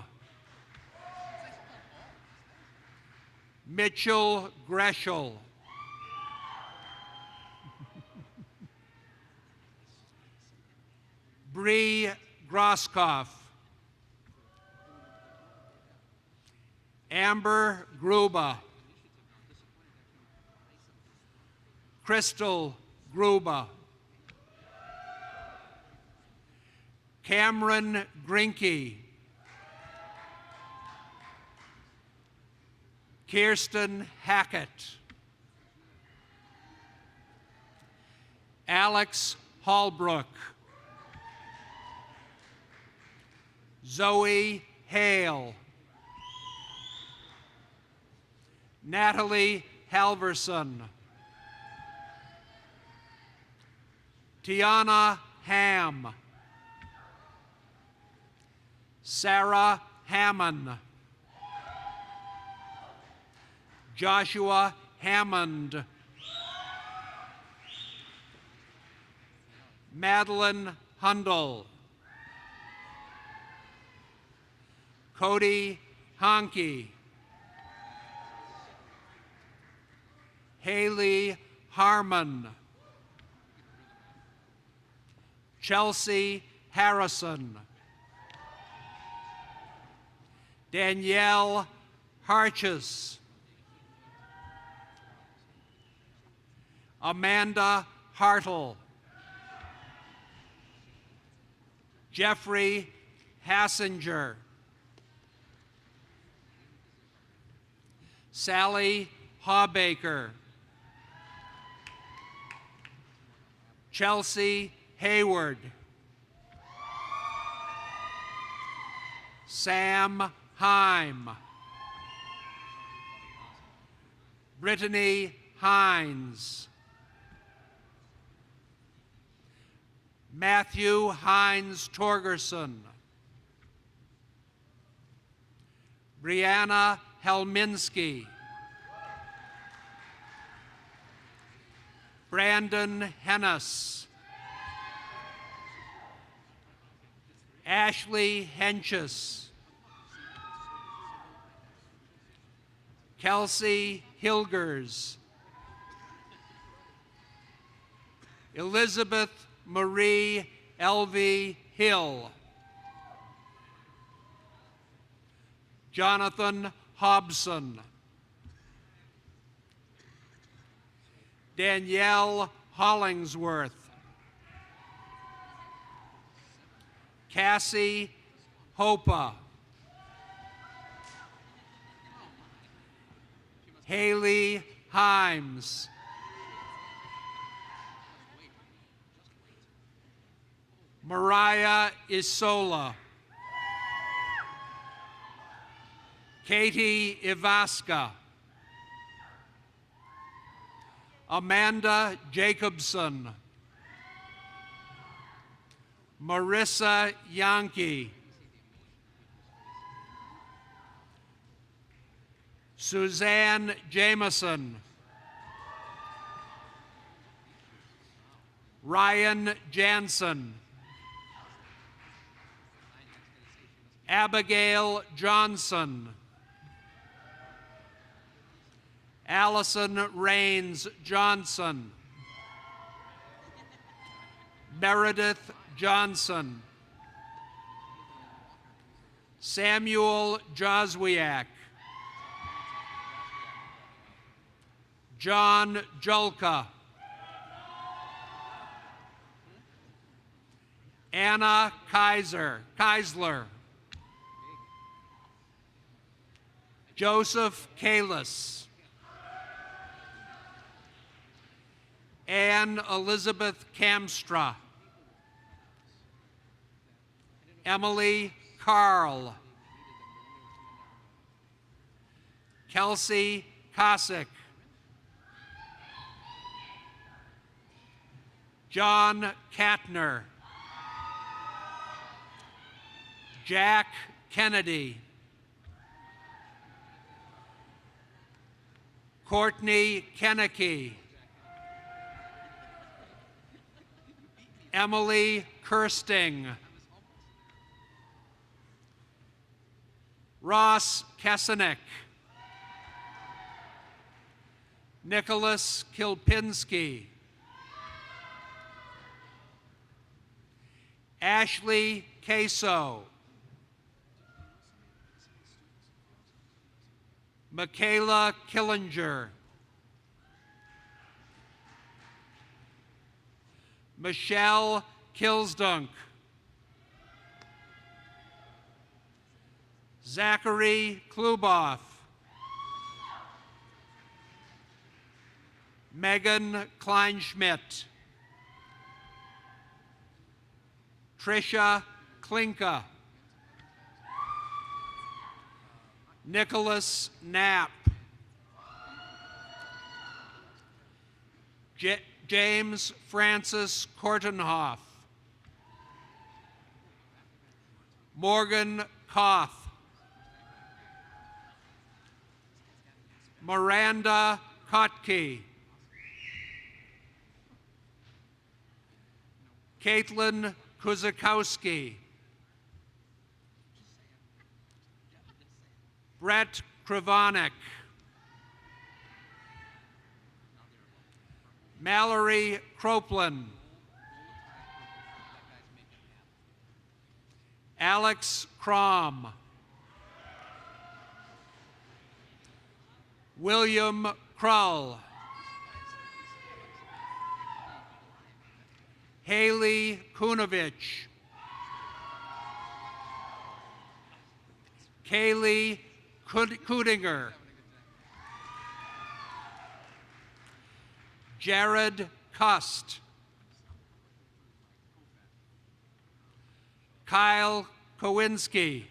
Mitchell Greschel. Bree Grosskopf. Amber Gruba. Crystal Gruba. Cameron Grinke. Kirsten Hackett. Alex Hallbrook. Zoe Hale. Natalie Halverson. Tiana Ham. Sarah Hammond. Joshua Hammond. Madeline Hundle. Cody Honke. Haley Harmon. Chelsea Harrison. Danielle Harches. Amanda Hartle. Jeffrey Hassinger. Sally Hawbaker. Chelsea Hayward. Sam Heim. Brittany Hines. Matthew Hines Torgerson. Brianna Helminski. Brandon Hennis. Ashley Henches. Kelsey Hilgers. Elizabeth Marie Elvie Hill. Jonathan Hobson. Danielle Hollingsworth. Cassie Hopa. Haley Himes. Mariah Isola. Katie Ivaska. Amanda Jacobson. Marissa Yankee. Suzanne Jameson. Ryan Jansen. Abigail Johnson. Allison Rains Johnson. Meredith Johnson. Samuel Joswiak. John Julka. Anna Keisler. Joseph Kalis. Anne Elizabeth Kamstra. Emily Carl. Kelsey Kosick. John Katner. Jack Kennedy. Courtney Kennecke. Emily Kirsting. Ross Kesenek. Nicholas Kilpinski. Ashley Queso. Michaela Killinger. Michelle Kilsdunk. Zachary Kluboff. Megan Kleinschmidt. Tricia Klinka. Nicholas Knapp. James Francis Kortenhoff. Morgan Koth. Miranda Kotke. Caitlin Kuzakowski. Brett Kravanek. Mallory Croplin. Alex Crom. William Krull. Haley Kunovich. Kaylee Kudinger. Jared Cust. Kyle Kowinski.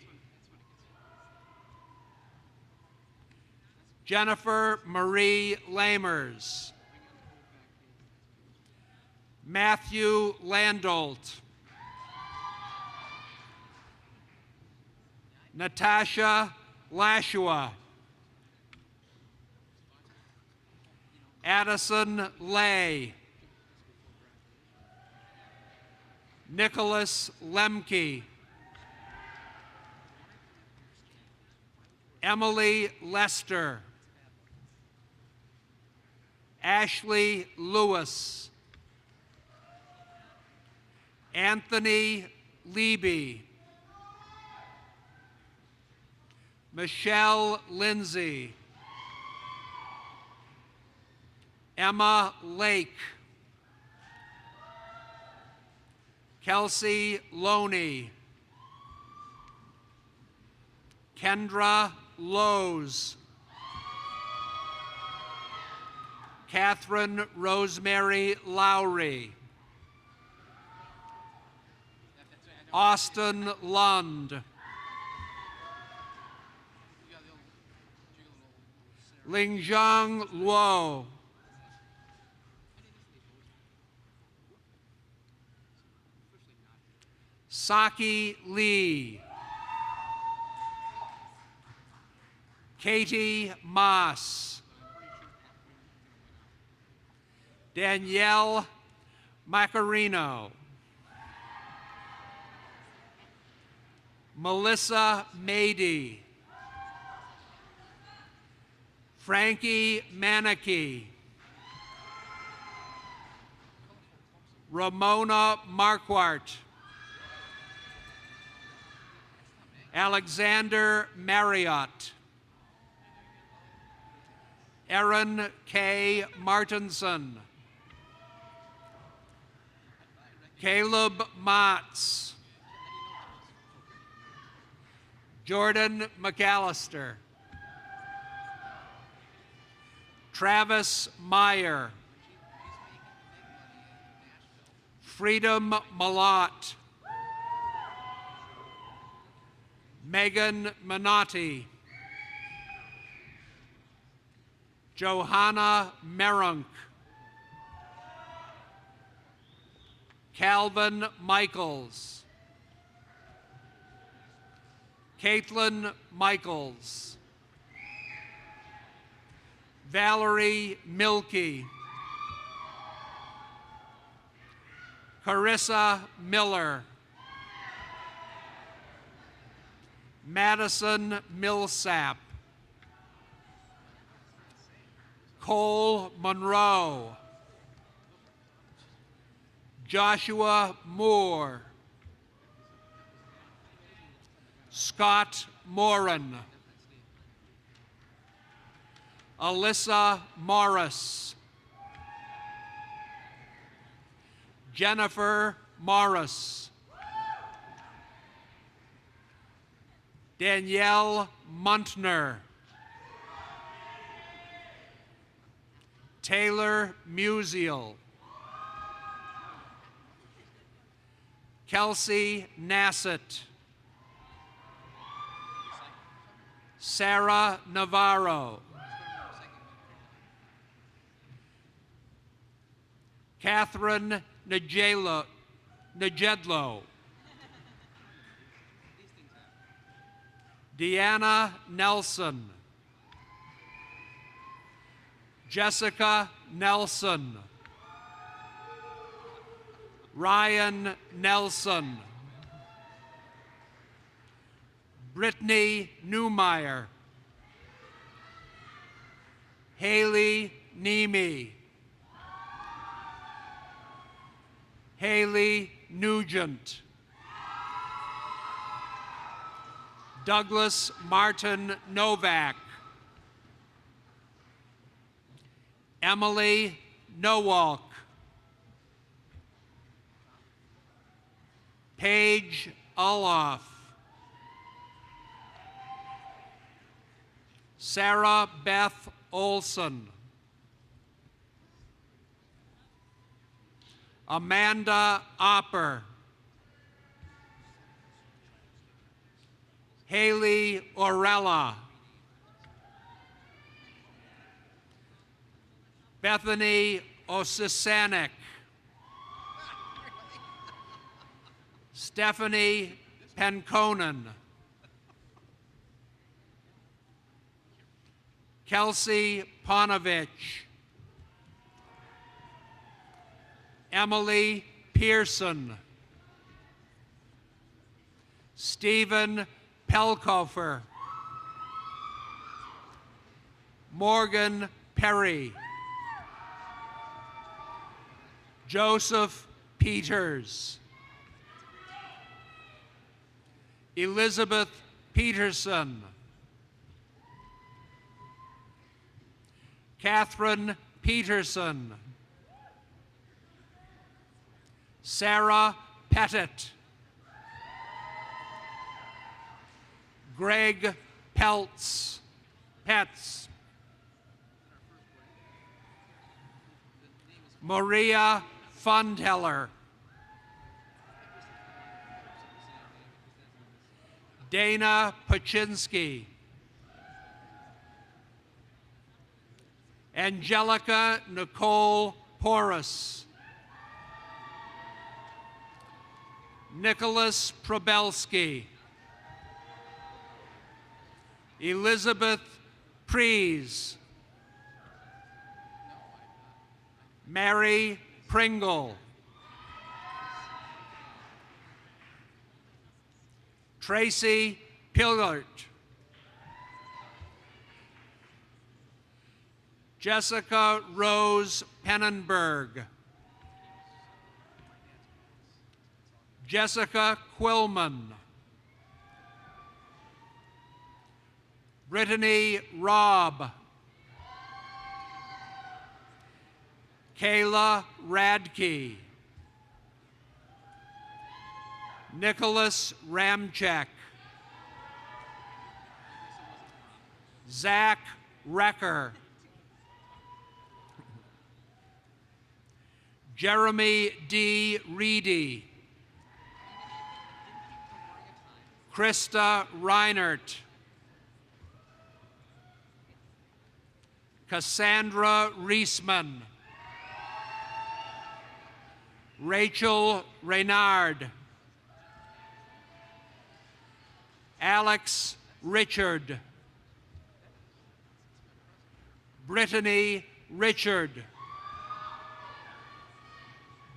Jennifer Marie Lamers. Matthew Landolt. Natasha Lashua. Addison Lay. Nicholas Lemke. Emily Lester, Ashley Lewis, Anthony Leby, Michelle Lindsay, Emma Lake, Kelsey Loney, Kendra Lowe's, Catherine Rosemary Lowry, Austin Lund, Lingzhang Luo, Saki Lee, Katie Moss, Danielle Macarino, Melissa Mady, Frankie Manicky, Ramona Marquardt, Alexander Marriott, Erin K. Martinson, Caleb Motz, Jordan McAllister, Travis Meyer, Freedom Malott, Megan Minotti, Johanna Merunk, Calvin Michaels, Caitlin Michaels, Valerie Milkey, Carissa Miller, Madison Millsap, Cole Monroe, Joshua Moore, Scott Morin, Alyssa Morris, Jennifer Morris, Danielle Muntner, Taylor Musial, Kelsey Nassett, Sarah Navarro, Catherine Najedlo, Deanna Nelson, Jessica Nelson, Ryan Nelson, Brittany Newmeyer, Haley Nemi, Haley Nugent, Douglas Martin Novak, Emily Nowalk, Paige Uloff, Sarah Beth Olson, Amanda Opper, Haley Orella, Bethany Osisanek, Stephanie Penconen, Kelsey Ponovich, Emily Pearson, Stephen Pelkofer, Morgan Perry. Joseph Peters. Elizabeth Peterson. Catherine Peterson. Sarah Pettit. Greg Peltz. Maria Fundheller. Dana Paczynski. Angelica Nicole Porras. Nicholas Probelski. Elizabeth Prees. Mary Pringle. Tracy Pillart. Jessica Rose Pennenberg. Jessica Quillman. Brittany Robb. Kayla Radke. Nicholas Ramchek. Zach Recker. Jeremy D. Reedy. Krista Reinert. Cassandra Reisman. Rachel Reynard. Alex Richard. Brittany Richard.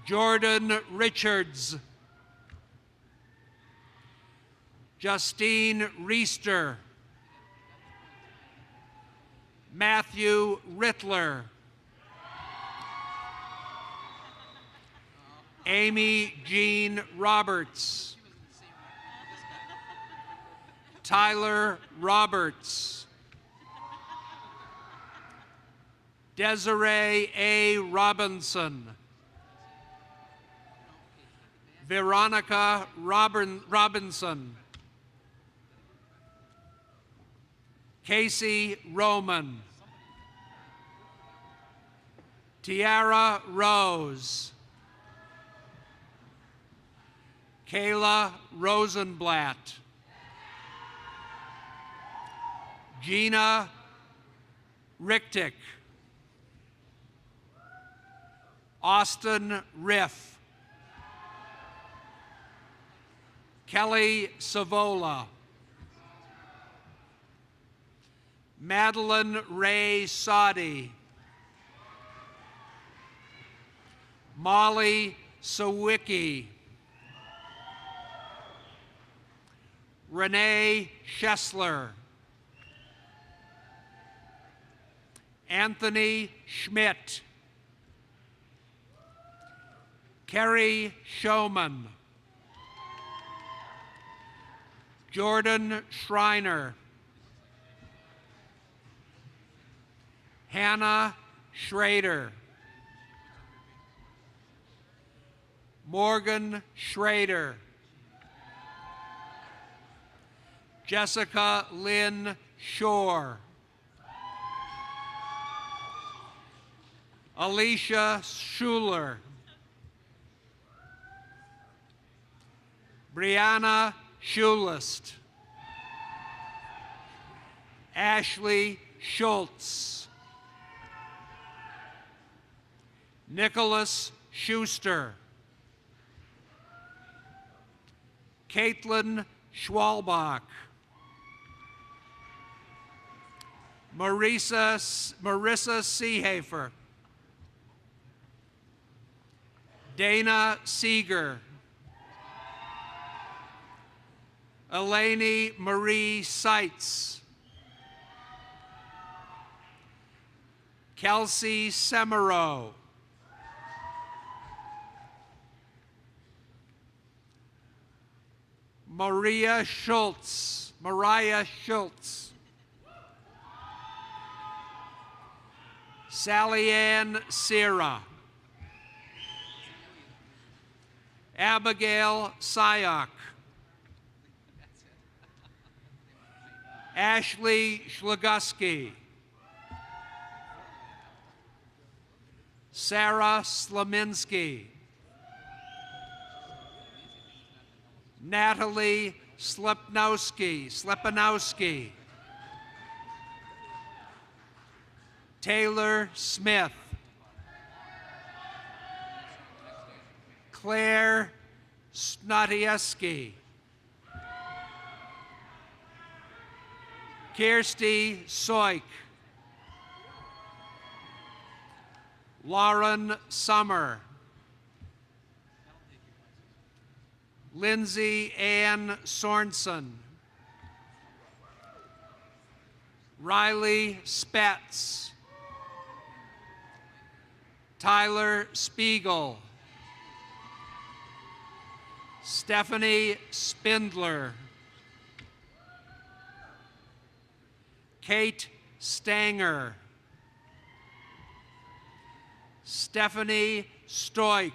Jordan Richards. Justine Reister. Matthew Rittler. Amy Jean Roberts. Tyler Roberts. Desiree A. Robinson. Veronica Robinson. Casey Roman. Tiara Rose. Kayla Rosenblatt. Gina Richtick. Austin Riff. Kelly Savola. Madeline Ray Sadi. Molly Sawicki. Renee Schessler. Anthony Schmidt. Kerry Showman. Jordan Schreiner. Hannah Schrader. Morgan Schrader. Jessica Lynn Shore. Alicia Schuler. Brianna Schulist. Ashley Schultz. Nicholas Schuster. Caitlin Schwalbach. Marissa Seehafer. Dana Seeger. Eleni Marie Seitz. Kelsey Semero. Mariah Schultz. Sally Ann Sierra. Abigail Syok. Ashley Schleguski. Sarah Slaminski. Natalie Slepnowski. Taylor Smith. Claire Snotieski. Kirsty Soik. Lauren Summer. Lindsay Ann Sorensen. Riley Spetz. Tyler Spiegel. Stephanie Spindler. Kate Stanger. Stephanie Stoik.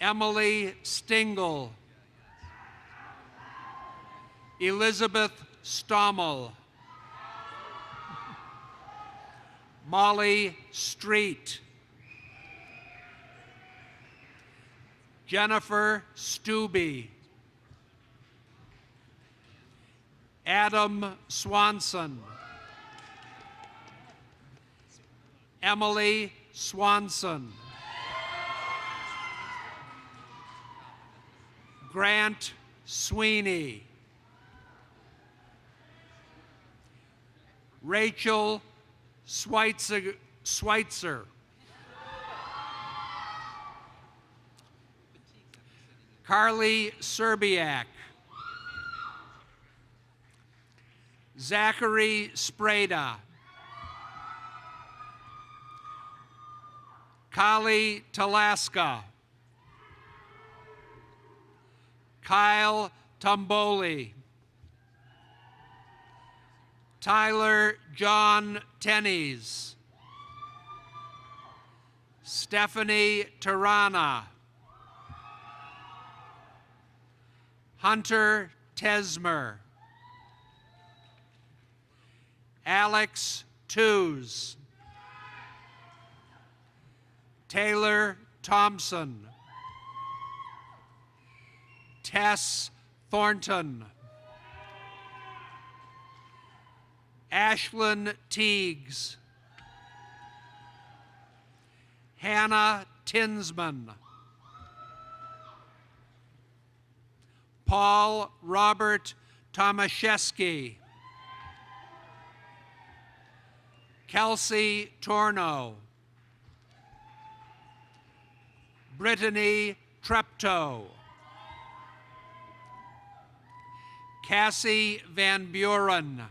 Emily Stingle. Elizabeth Stommel. Molly Street. Jennifer Stubbe. Adam Swanson. Emily Swanson. Grant Sweeney. Rachel Schweitzer. Carly Serbiak. Zachary Sprada. Kali Talaska. Kyle Tomboli. Tyler John Tennies. Stephanie Tarana. Hunter Tesmer. Alex Tews. Taylor Thompson. Tess Thornton. Ashlyn Teagues. Hannah Tinsman. Paul Robert Tomaszewski. Kelsey Torno. Brittany Treptow. Cassie Van Buren.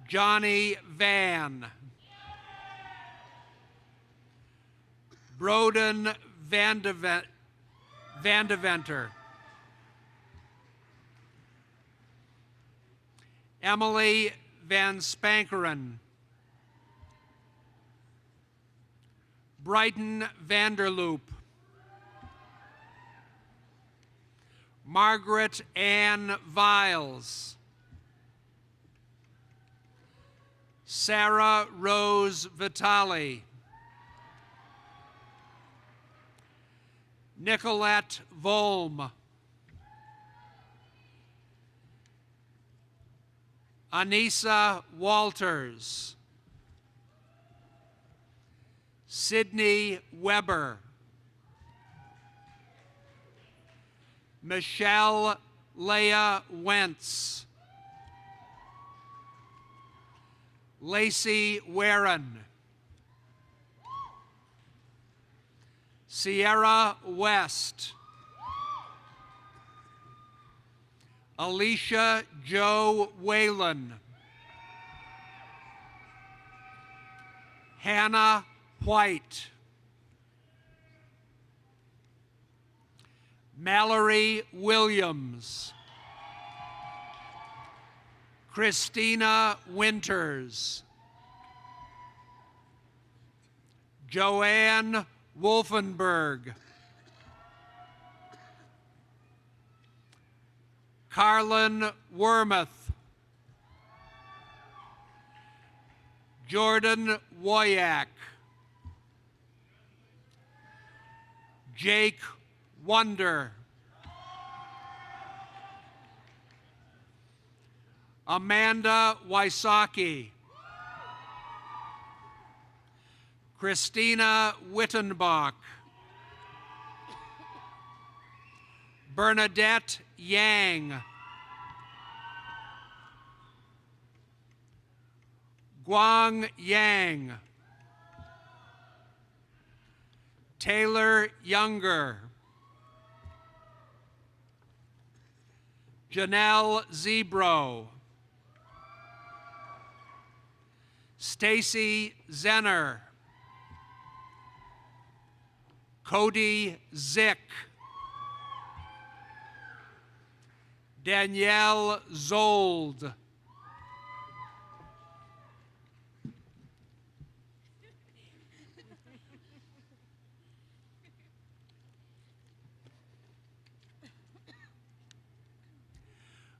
Johnny Van. Broden Vandeventer. Emily Van Spankeren. Brighton Vanderloop. Margaret Ann Viles. Sarah Rose Vitale. Nicolette Volm. Anissa Walters. Sydney Weber. Michelle Leah Wentz. Lacey Warren. Sierra West. Alicia Jo Whalen. Hannah White. Mallory Williams. Christina Winters. Joanne Wolfenberg. Carlin Wormuth. Jordan Woyak. Jake Wonder. Amanda Wysocki. Christina Wittenbach. Bernadette Yang. Guang Yang. Taylor Younger. Janelle Zebro. Stacy Zenner. Cody Zick. Danielle Zold.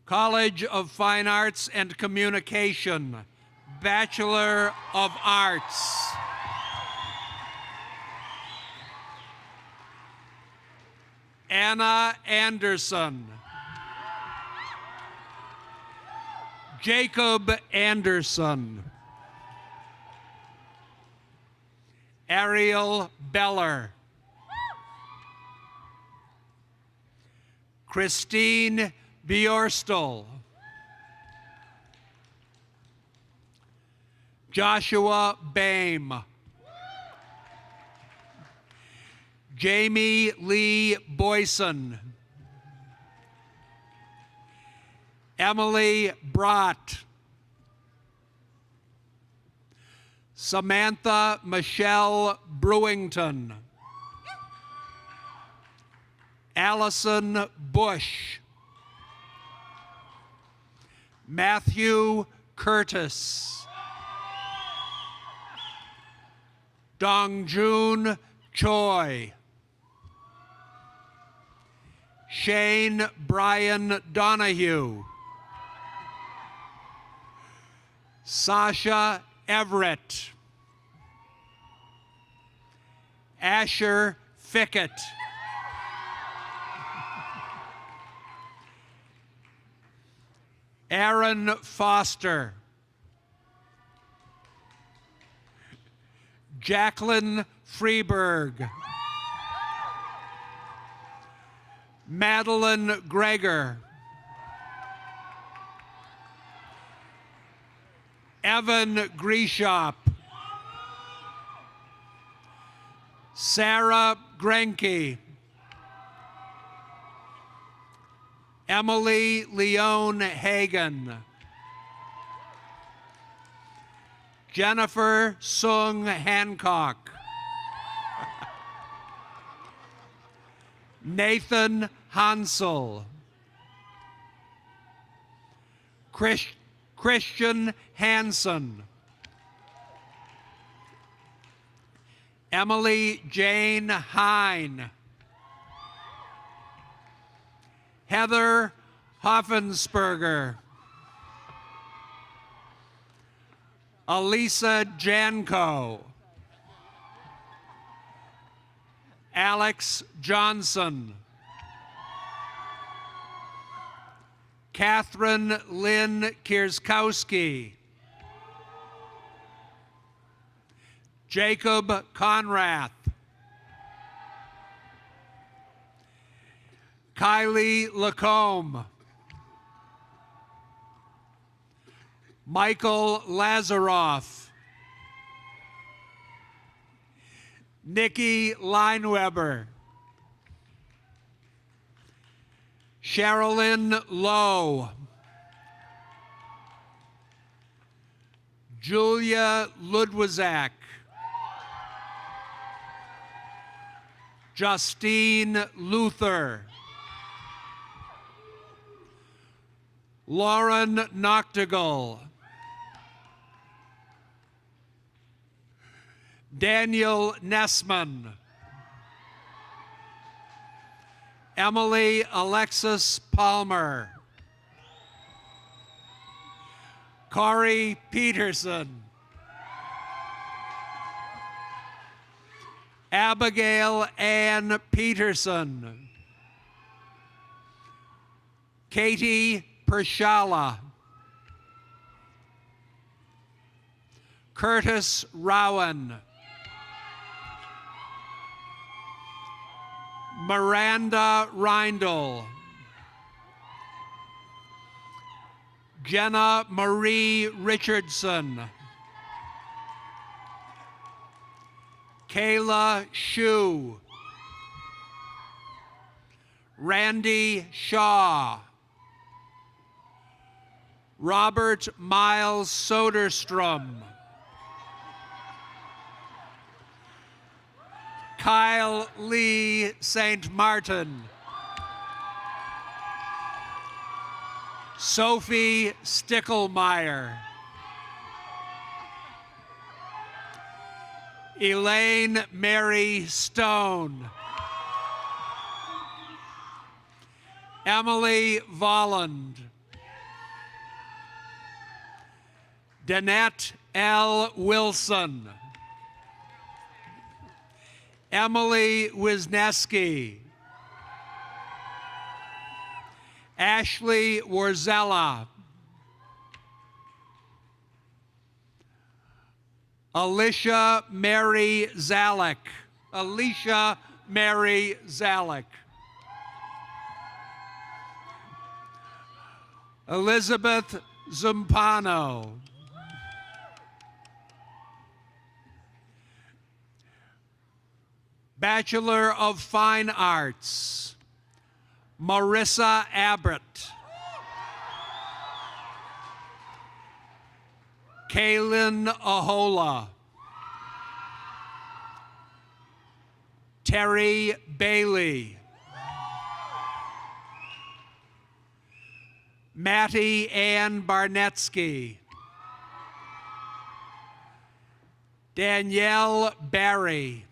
College of Fine Arts and Communication, Bachelor of Arts. Anna Anderson. Jacob Anderson. Ariel Beller. Christine Bjorstel. Joshua Bame. Jamie Lee Boyson. Emily Brott. Samantha Michelle Brewington. Allison Bush. Matthew Curtis. Dongjun Choi. Shane Brian Donahue. Sasha Everett. Asher Fickett. Aaron Foster. Jacqueline Freeberg. Madeline Greger. Evan Greshop. Sarah Grenke. Emily Leone Hagan. Jennifer Sung Hancock. Nathan Hansel. Christian Hansen. Emily Jane Hine. Heather Hoffensperger. Elisa Janko. Alex Johnson. Catherine Lynn Kierskowski. Jacob Conrath. Kylie Lacombe. Michael Lazaroff. Nikki Lineweber. Sherilyn Lowe. Julia Ludwizak. Justine Luther. Lauren Noctegal. Daniel Nessman. Emily Alexis Palmer. Corey Peterson. Abigail Ann Peterson. Katie Pershala. Curtis Rowan. Miranda Reindl. Jenna Marie Richardson. Kayla Shue. Randy Shaw. Robert Miles Soderstrom. Kyle Lee St. Martin. Sophie Stickelmeyer. Elaine Mary Stone. Emily Volland. Danette L. Wilson. Emily Wisniewski. Ashley Warzella. Alicia Mary Zalek. Alicia Mary Zalek. Elizabeth Zumpano. Bachelor of Fine Arts, Marissa Abbott. Kaylin Ahola. Terry Bailey. Mattie Ann Barnetsky. Danielle Barry.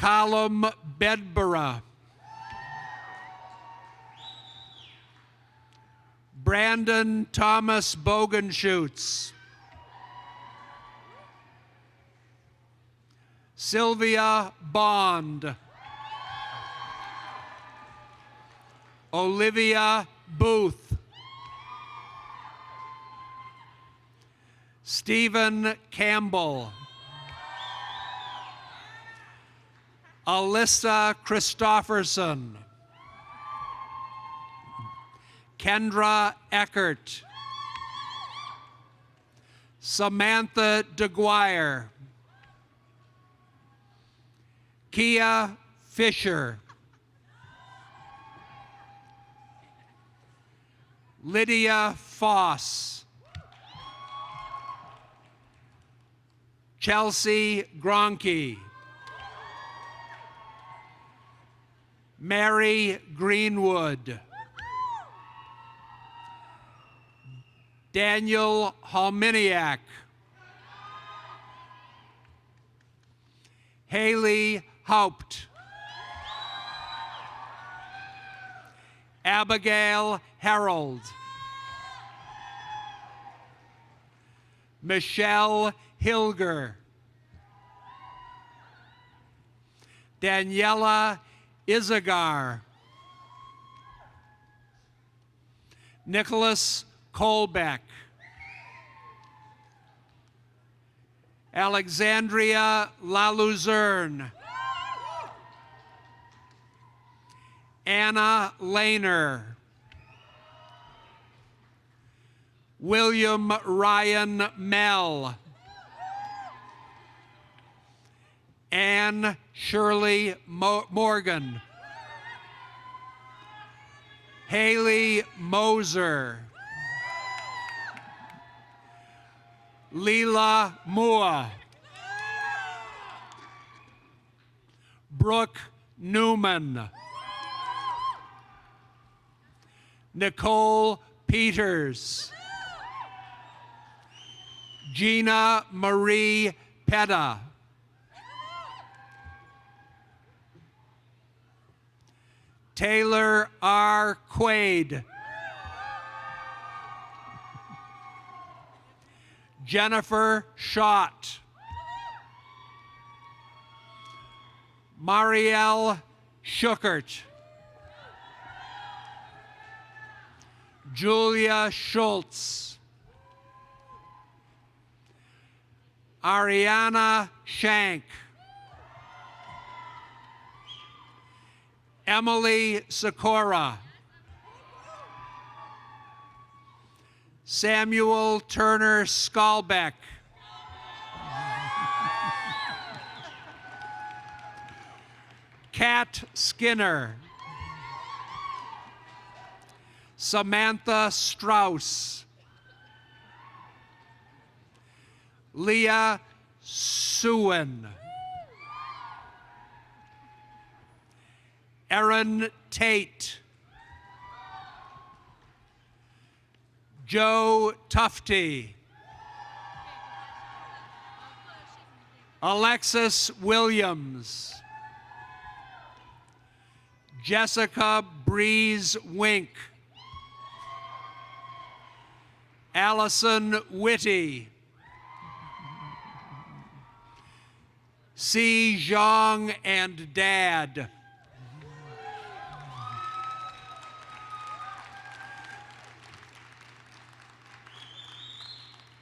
Colum Bedborough. Brandon Thomas Bogenschutz. Sylvia Bond. Olivia Booth. Stephen Campbell. Alyssa Christofferson. Kendra Eckert. Samantha DeGuire. Kia Fisher. Lydia Foss. Chelsea Gronke. Mary Greenwood. Daniel Halminiak. Haley Haupt. Abigail Harold. Michelle Hilger. Daniela Izagar. Nicholas Colbeck. Alexandria LaLuzerne. Anna Lehner. William Ryan Mell. Anne Shirley Morgan. Haley Moser. Leela Moore. Brooke Newman. Nicole Peters. Gina Marie Petta. Taylor R. Quaid. Jennifer Schott. Marielle Schuckert. Julia Schultz. Ariana Shank. Emily Sikora. Samuel Turner Skalbeck. Kat Skinner. Samantha Strauss. Leah Suen. Erin Tate. Joe Tufty. Alexis Williams. Jessica Breeze Wink. Allison Whitty. Si Zhang and Dad.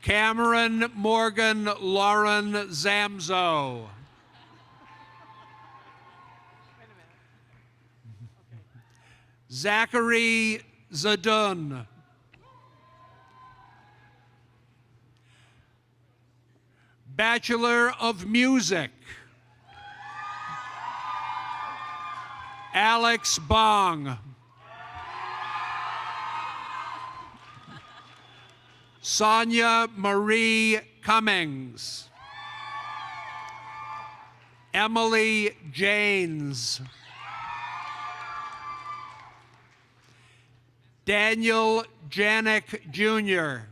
Cameron Morgan Lauren Zamzo. Zachary Zadun. Bachelor of Music. Alex Bong. Sonia Marie Cummings. Emily Janes. Daniel Janik Jr.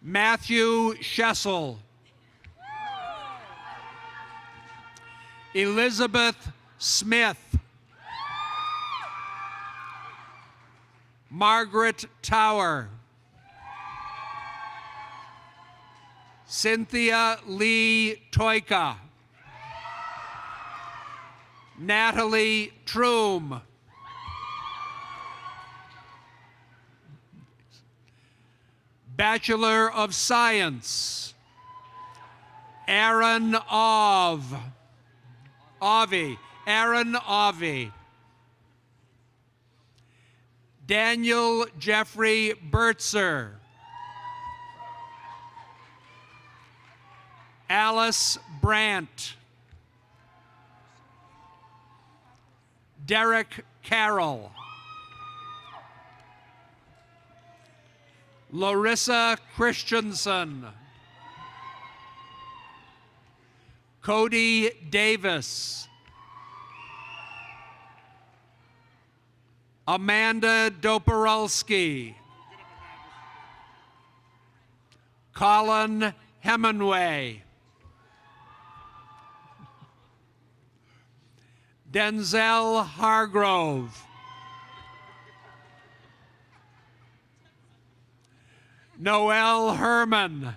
Matthew Schessel. Elizabeth Smith. Margaret Tower. Cynthia Lee Toika. Natalie Troom. Bachelor of Science. Aaron Avi. Aaron Avi. Daniel Jeffrey Bertzer. Alice Brandt. Derek Carroll. Larissa Christensen. Cody Davis. Amanda Doporowski. Colin Hemingway. Denzel Hargrove. Noel Herman.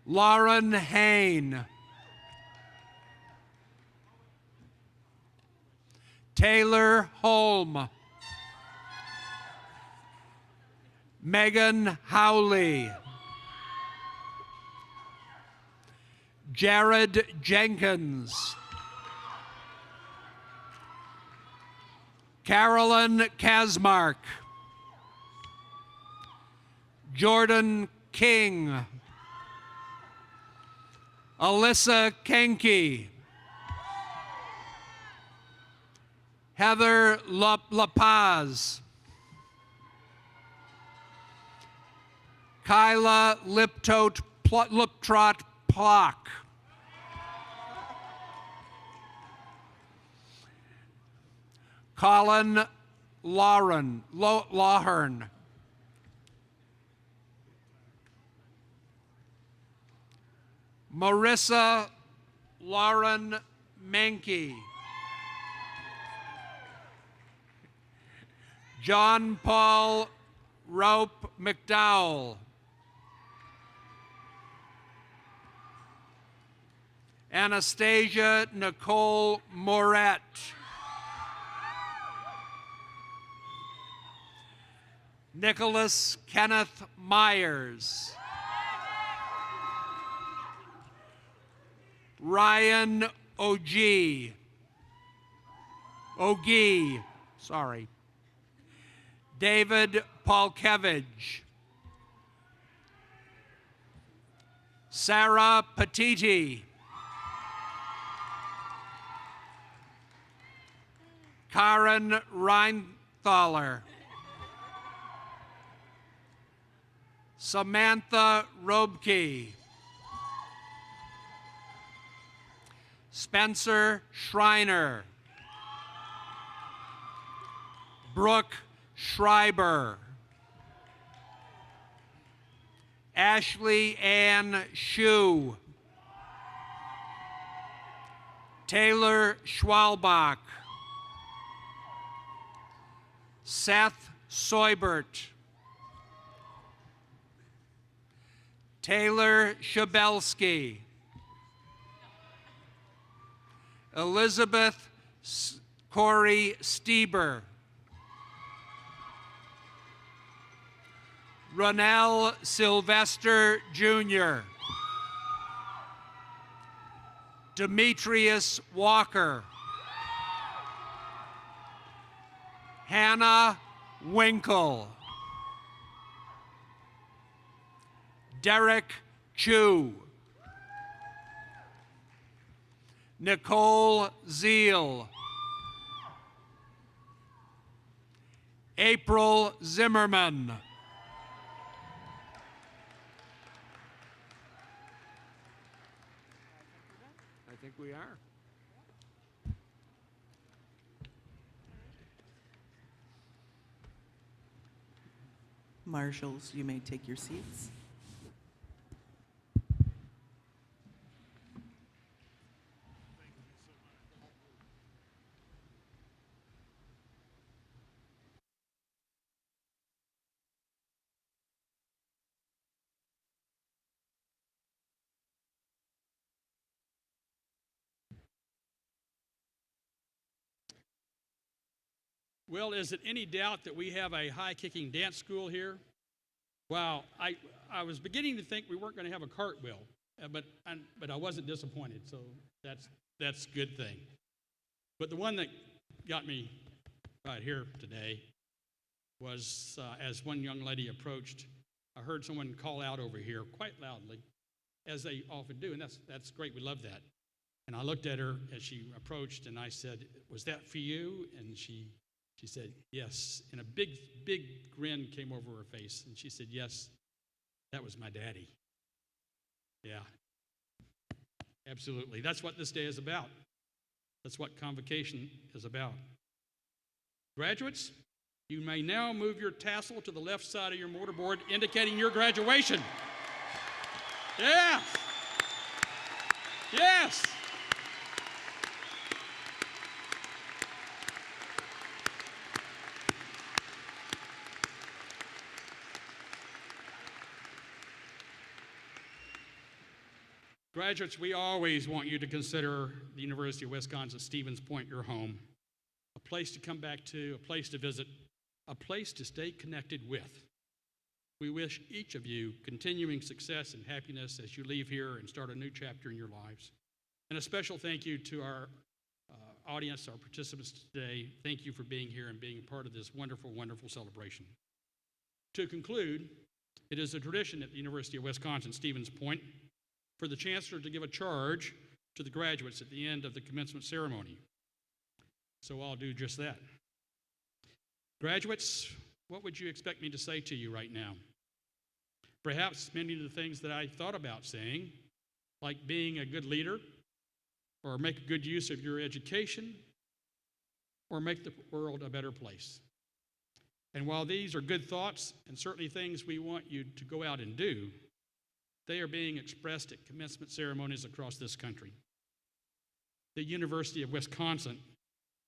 Lauren Hain. Taylor Holm. Megan Howley. Jared Jenkins. Carolyn Kasmark. Jordan King. Alyssa Kenke. Heather La Paz. Kyla Liptrot Plock. Colin Lawhern. Marissa Lauren Menke. John Paul Rope McDowell. Anastasia Nicole Moret. Nicholas Kenneth Myers. Ryan Ogie. Sorry. David Paulkevich. Sarah Petiti. Karen Reinthaler. Samantha Robke. Spencer Schreiner. Brooke Schreiber. Ashley Ann Shue. Taylor Schwalbach. Seth Soibert. Taylor Shabelsky. Elizabeth Corey Stieber. Ronell Sylvester Jr. Demetrius Walker. Hannah Winkle. Derek Chu. Nicole Zeal. April Zimmerman. I think we are. Marshals, you may take your seats. Well, is it any doubt that we have a high-kicking dance school here? Wow, I was beginning to think we weren't going to have a cartwheel, but I wasn't disappointed, so that's a good thing. But the one that got me right here today was as one young lady approached, I heard someone call out over here quite loudly, as they often do, and that's great. We love that. And I looked at her as she approached, and I said, "Was that for you?" And she said, "Yes." And a big grin came over her face, and she said, "Yes, that was my daddy." Yeah, absolutely. That's what this day is about. That's what convocation is about. Graduates, you may now move your tassel to the left side of your mortarboard, indicating your graduation. Yeah. Yes. Graduates, we always want you to consider the University of Wisconsin-Stevens Point your home, a place to come back to, a place to visit, a place to stay connected with. We wish each of you continuing success and happiness as you leave here and start a new chapter in your lives. And a special thank you to our audience, our participants today. Thank you for being here and being part of this wonderful, wonderful celebration. To conclude, it is a tradition at the University of Wisconsin-Stevens Point for the Chancellor to give a charge to the graduates at the end of the commencement ceremony. so I'll do just that. Graduates, what would you expect me to say to you right now? Perhaps many of the things that I thought about saying, like being a good leader, or make a good use of your education, or make the world a better place. And while these are good thoughts and certainly things we want you to go out and do, they are being expressed at commencement ceremonies across this country. The University of Wisconsin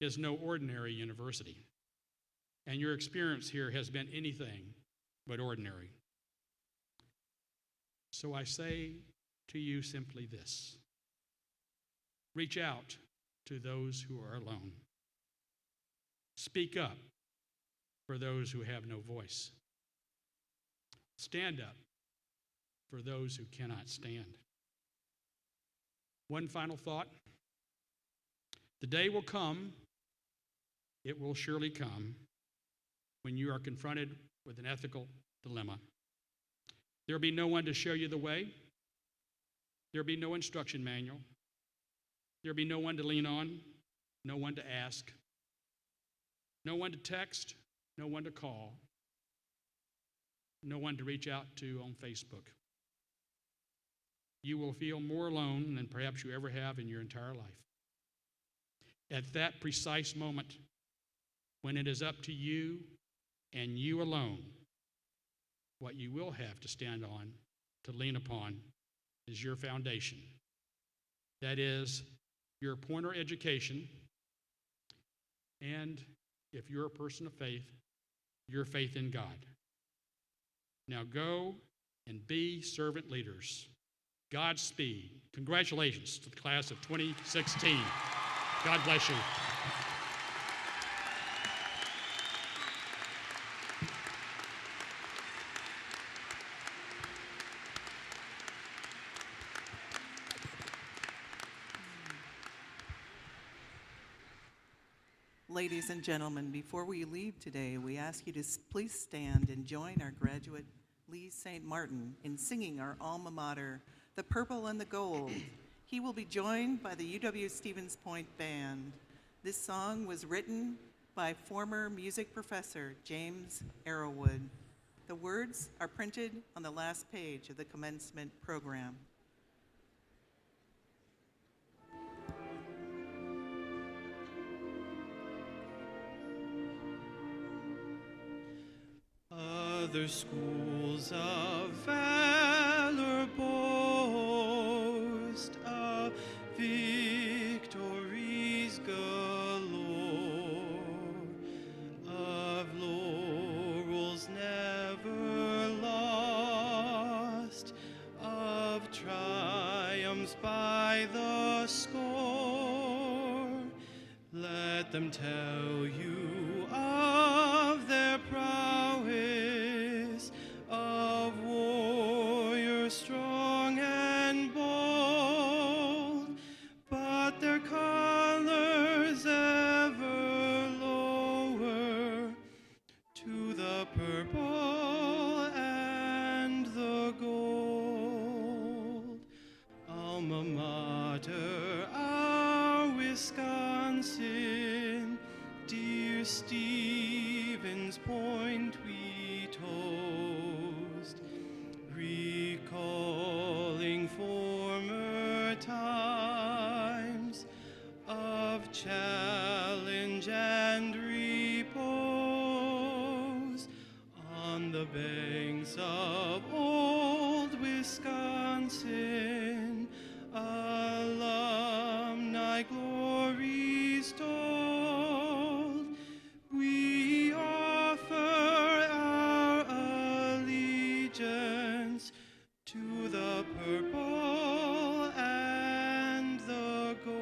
is no ordinary university, and your experience here has been anything but ordinary. So I say to you simply this: reach out to those who are alone. Speak up for those who have no voice. Stand up for those who cannot stand. One final thought. The day will come, it will surely come, when you are confronted with an ethical dilemma. There will be no one to show you the way. There will be no instruction manual. There will be no one to lean on, no one to ask, no one to text, no one to call, no one to reach out to on Facebook. You will feel more alone than perhaps you ever have in your entire life. At that precise moment, when it is up to you and you alone, what you will have to stand on, to lean upon, is your foundation. That is your Pointer education, and if you're a person of faith, your faith in God. Now go and be servant leaders. Godspeed. Congratulations to the class of 2016. God bless you. Ladies and gentlemen, before we leave today, we ask you to please stand and join our graduate, Lee St. Martin, in singing our alma mater, The Purple and the Gold. He will be joined by the UW-Stevens Point Band. This song was written by former music professor James Arrowwood. The words are printed on the last page of the commencement program. Other schools of valor boast of victories galore, of laurels never lost, of triumphs by the score. Let them tell you of their prowess, of warriors strong and bold, but their colors ever lower to the purple and the gold. Alma mater, our Wisconsin, dear Stevens Point we toast, recalling former times of challenge and repose on the banks of old Wisconsin, alumni glories told. We offer our allegiance to the purple and the gold.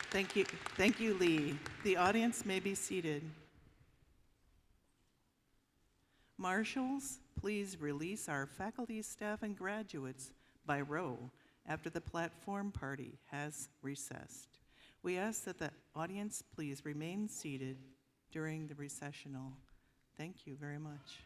Thank you, Lee. The audience may be seated. Marshals, please release our faculty, staff, and graduates by row after the platform party has recessed. We ask that the audience please remain seated during the recessional. Thank you very much.